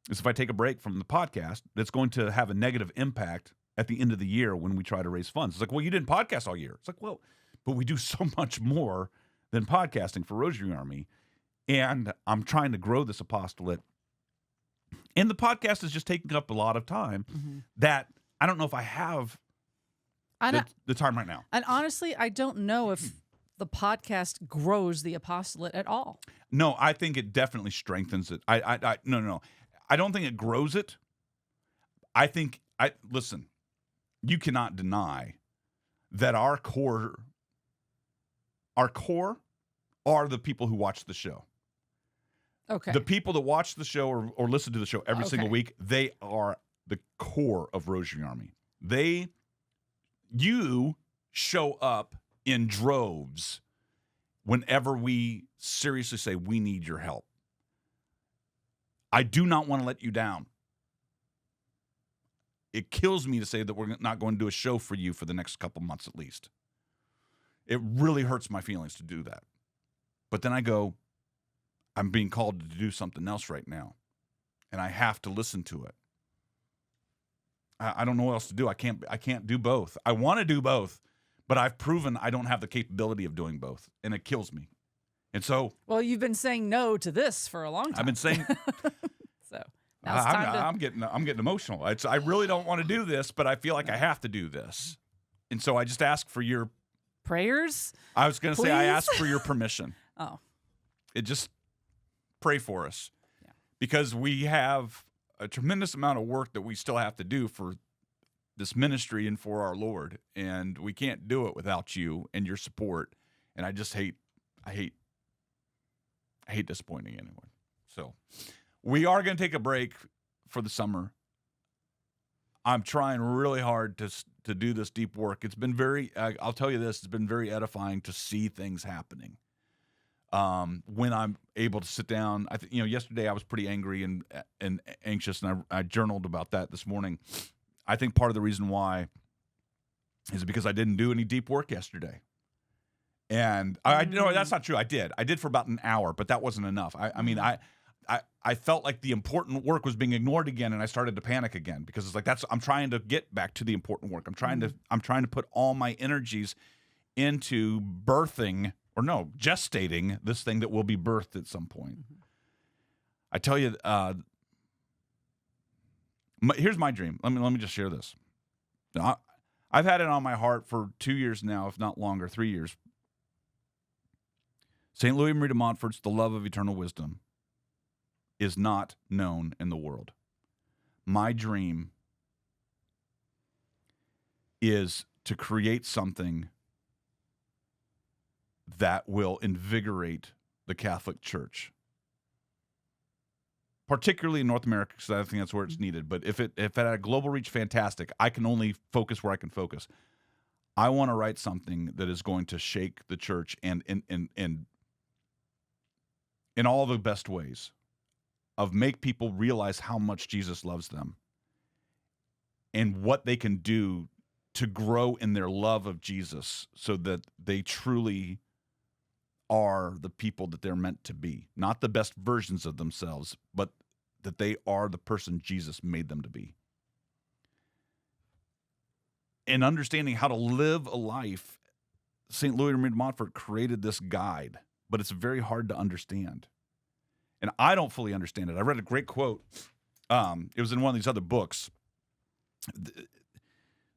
is if I take a break from the podcast, that's going to have a negative impact at the end of the year when we try to raise funds. It's like, well, you didn't podcast all year. It's like, well, but we do so much more than podcasting for Rosary Army. And I'm trying to grow this apostolate. And the podcast is just taking up a lot of time that I don't know if I have the time right now. And honestly, I don't know if the podcast grows the apostolate at all. No, I think it definitely strengthens it. No. I don't think it grows it. Listen, you cannot deny that our core are the people who watch the show. Okay. The people that watch the show or listen to the show every single week, they are the core of Rosary Army. You show up in droves whenever we seriously say we need your help. I do not want to let you down. It kills me to say that we're not going to do a show for you for the next couple months at least. It really hurts my feelings to do that. But then I go, I'm being called to do something else right now, and I have to listen to it. I don't know what else to do. I can't do both. I want to do both, but I've proven I don't have the capability of doing both, and it kills me. And so, well, you've been saying no to this for a long time. I've been saying. So now it's time I'm getting emotional. I really don't want to do this, but I feel like I have to do this, and so I just ask for your prayers. I was going to say I please? ask for your permission. Oh, It just pray for us, because we have a tremendous amount of work that we still have to do for this ministry and for our Lord, and we can't do it without you and your support. And I hate disappointing anyone. So we are going to take a break for the summer. I'm trying really hard to do this deep work. It's been I'll tell you this, it's been very edifying to see things happening. When I'm able to sit down, yesterday I was pretty angry and anxious, and I journaled about that this morning. I think part of the reason why is because I didn't do any deep work yesterday. And that's not true. I did for about an hour, but that wasn't enough. I felt like the important work was being ignored again, and I started to panic again, because it's like I'm trying to get back to the important work. I'm trying to put all my energies into gestating this thing that will be birthed at some point. I tell you, here's my dream. Let me just share this. I I've had it on my heart for 2 years now, if not longer, 3 years. St. Louis Marie de Montfort's The Love of Eternal Wisdom is not known in the world. My dream is to create something that will invigorate the Catholic Church, particularly in North America, because I think that's where it's needed. But if it had a global reach, fantastic. I can only focus where I can focus. I want to write something that is going to shake the church and in all the best ways, of make people realize how much Jesus loves them and what they can do to grow in their love of Jesus so that they truly are the people that they're meant to be. Not the best versions of themselves, but that they are the person Jesus made them to be. And understanding how to live a life, St. Louis Marie de Montfort created this guide, but it's very hard to understand. And I don't fully understand it. I read a great quote. It was in one of these other books.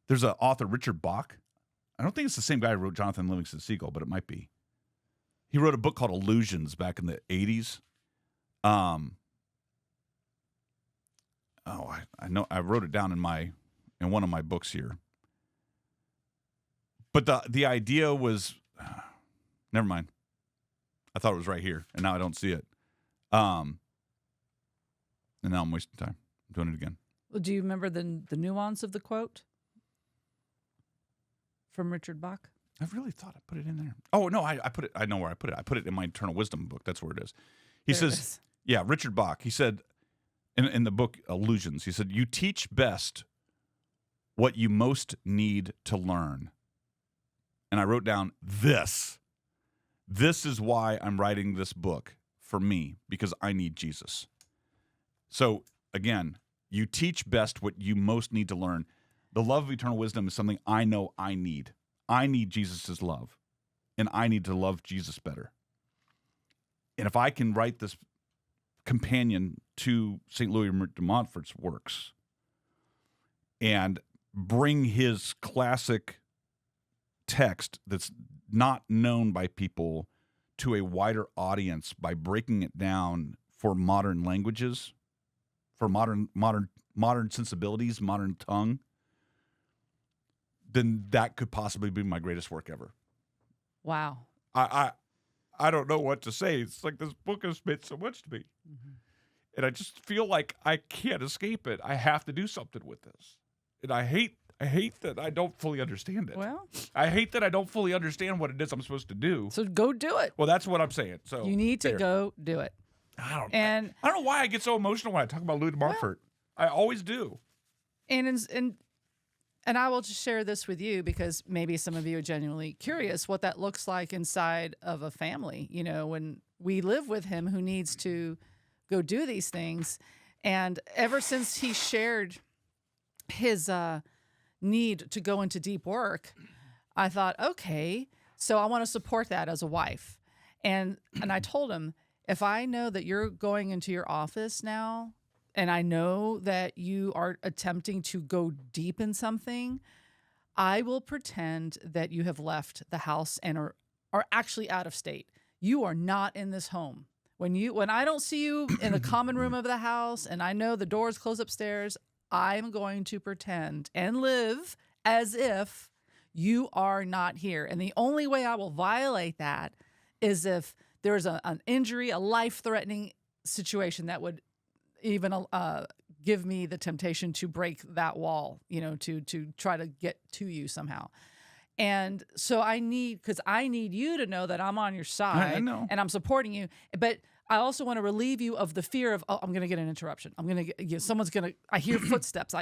There's an author, Richard Bach. I don't think it's the same guy who wrote Jonathan Livingston Seagull, but it might be. He wrote a book called Illusions back in the 80s. I know I wrote it down in one of my books here. But the idea was, never mind. I thought it was right here, and now I don't see it. And now I'm wasting time. I'm doing it again. Well, do you remember the nuance of the quote from Richard Bach? I really thought I put it in there. Oh, no, I put it. I know where I put it. I put it in my Eternal Wisdom book. That's where it is. He There it says, is. yeah, Richard Bach, he said in the book Illusions, he said, you teach best what you most need to learn. And I wrote down this. This is why I'm writing this book for me, because I need Jesus. So, again, you teach best what you most need to learn. The love of eternal wisdom is something I know I need. I need Jesus' love, and I need to love Jesus better. And if I can write this companion to St. Louis de Montfort's works and bring his classic text that's not known by people to a wider audience by breaking it down for modern languages, for modern sensibilities, modern tongue, then that could possibly be my greatest work ever. Wow. I don't know what to say. It's like this book has meant so much to me. Mm-hmm. And I just feel like I can't escape it. I have to do something with this. And I hate that I don't fully understand it. Well, I hate that I don't fully understand what it is I'm supposed to do. so go do it. Well, that's what I'm saying. So You need to go do it. I And don't know why I get so emotional when I talk about Louis de Montfort. I always do. And I will just share this with you because maybe some of you are genuinely curious what that looks like inside of a family. You know, when we live with him who needs to go do these things. And ever since he shared his need to go into deep work, I thought, okay, so I want to support that as a wife. And I told him, if I know that you're going into your office now, and I know that you are attempting to go deep in something, I will pretend that you have left the house and are actually out of state. You are not in this home. When I don't see you in the common room of the house and I know the door's closed upstairs, I'm going to pretend and live as if you are not here. And the only way I will violate that is if there's an injury, a life-threatening situation that would even give me the temptation to break that wall, you know, to try to get to you somehow. And so because I need you to know that I'm on your side I know. and I'm supporting you. But I also want to relieve you of the fear of, I'm going to get an interruption. I'm going to get, someone's going to, I hear footsteps,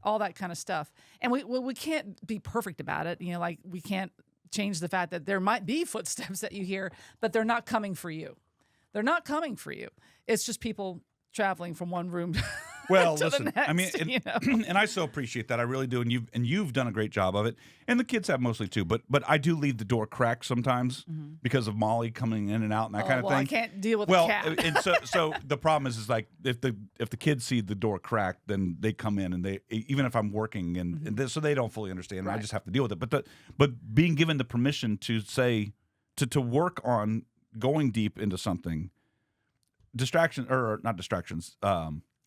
all that kind of stuff. And we can't be perfect about it. You know, like we can't change the fact that there might be footsteps that you hear, but they're not coming for you. They're not coming for you. It's just people traveling from one room Well, to listen, the next. I mean, and I so appreciate that. I really do, and you've done a great job of it, and the kids have mostly too. But I do leave the door cracked sometimes because of Molly coming in and out and that kind of well, thing. I can't deal with Well, a cat. and so the problem is like if the kids see the door cracked, then they come in and they, even if I'm working so they don't fully understand. Right. I just have to deal with it. But being given the permission to say to work on going deep into something,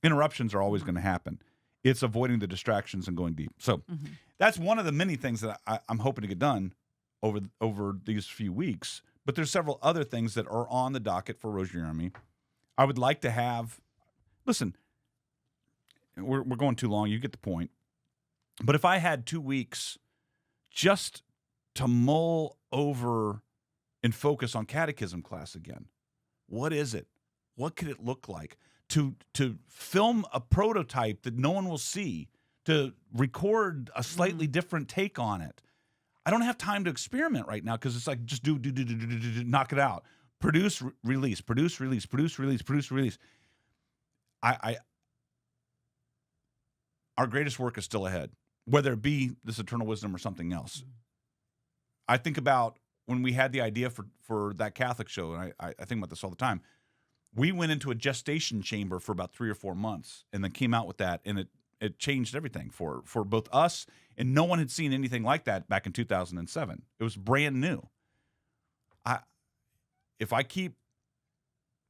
interruptions are always going to happen. It's avoiding the distractions and going deep. So that's one of the many things that I'm hoping to get done over these few weeks. But there's several other things that are on the docket for Rosary Army. I would like to have. Listen, we're going too long. You get the point. But if I had 2 weeks just to mull over and focus on catechism class again, what is it? What could it look like? To film a prototype that no one will see, to record a slightly different take on it. I don't have time to experiment right now because it's like just do, knock it out. Produce, release, produce, release, produce, release, produce, release. Our greatest work is still ahead, whether it be this eternal wisdom or something else. I think about when we had the idea for that Catholic show, and I think about this all the time. We went into a gestation chamber for about 3 or 4 months and then came out with that, and it changed everything for both us, and no one had seen anything like that back in 2007. It was brand new. If I keep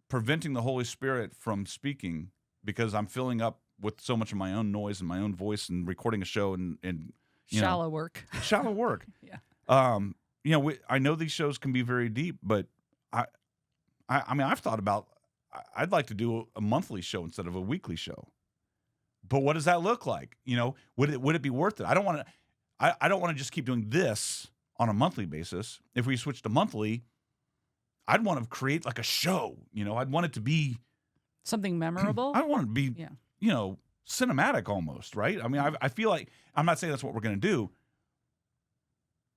preventing the Holy Spirit from speaking because I'm filling up with so much of my own noise and my own voice and recording a show and shallow work. Yeah. I know these shows can be very deep, but I mean, I've thought about, I'd like to do a monthly show instead of a weekly show. But what does that look like? Would it be worth it? I don't want to just keep doing this on a monthly basis. If we switch to monthly, I'd want to create like a show. I'd want it to be something memorable. I want it to be, cinematic almost, right? I mean, I feel like, I'm not saying that's what we're going to do,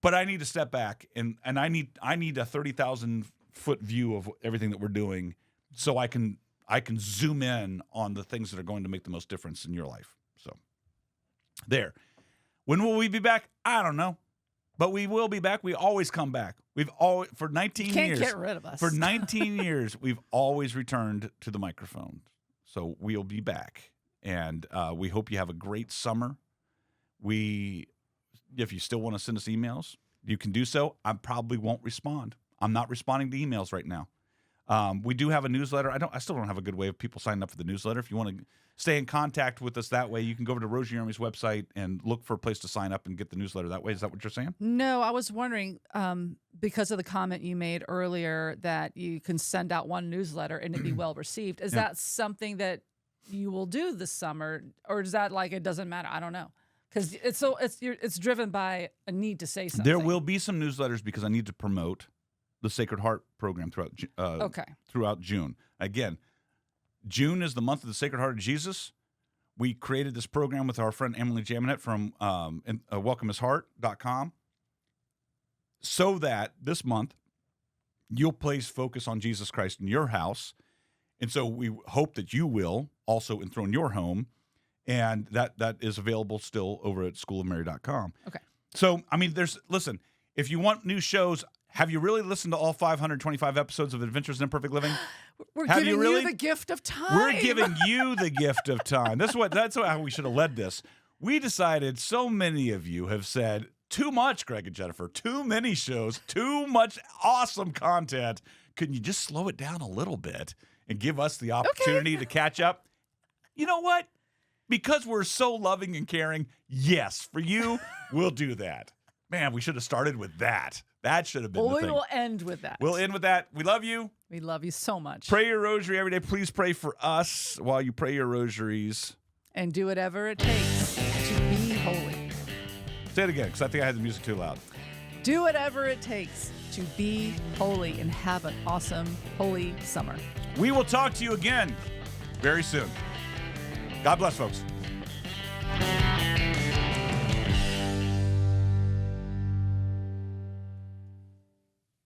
but I need to step back and I need a 30,000 foot view of everything that we're doing, so I can zoom in on the things that are going to make the most difference in your life. So there. When will we be back? I don't know. But we will be back. We always come back. For 19 years. Can't get rid of us. For 19 years, we've always returned to the microphone. So we'll be back. And we hope you have a great summer. If you still want to send us emails, you can do so. I probably won't respond. I'm not responding to emails right now. We do have a newsletter. I still don't have a good way of people signing up for the newsletter. If you want to stay in contact with us that way, you can go over to Rosary Army's website and look for a place to sign up and get the newsletter that way. Is that what you're saying? No, I was wondering, because of the comment you made earlier that you can send out one newsletter and it'd be well received. Is that something that you will do this summer, or is that like it doesn't matter? I don't know. Because it's driven by a need to say something. There will be some newsletters because I need to promote the Sacred Heart program throughout June. Again, June is the month of the Sacred Heart of Jesus. We created this program with our friend Emily Jaminet from welcomehisheart.com so that this month you'll place focus on Jesus Christ in your house. And so we hope that you will also enthrone your home. And that is available still over at schoolofmary.com. Okay. So, I mean, listen, if you want new shows, have you really listened to all 525 episodes of Adventures in Imperfect Living? We're giving you the gift of time. We're giving you the gift of time. That's how we should have led this. We decided so many of you have said, too much, Greg and Jennifer, too many shows, too much awesome content. Can you just slow it down a little bit and give us the opportunity to catch up? You know what? Because we're so loving and caring, yes, for you, we'll do that. Man, we should have started with that. That should have been the thing. We will end with that. We'll end with that. We love you. We love you so much. Pray your rosary every day. Please pray for us while you pray your rosaries. And do whatever it takes to be holy. Say it again, because I think I had the music too loud. Do whatever it takes to be holy and have an awesome, holy summer. We will talk to you again very soon. God bless, folks.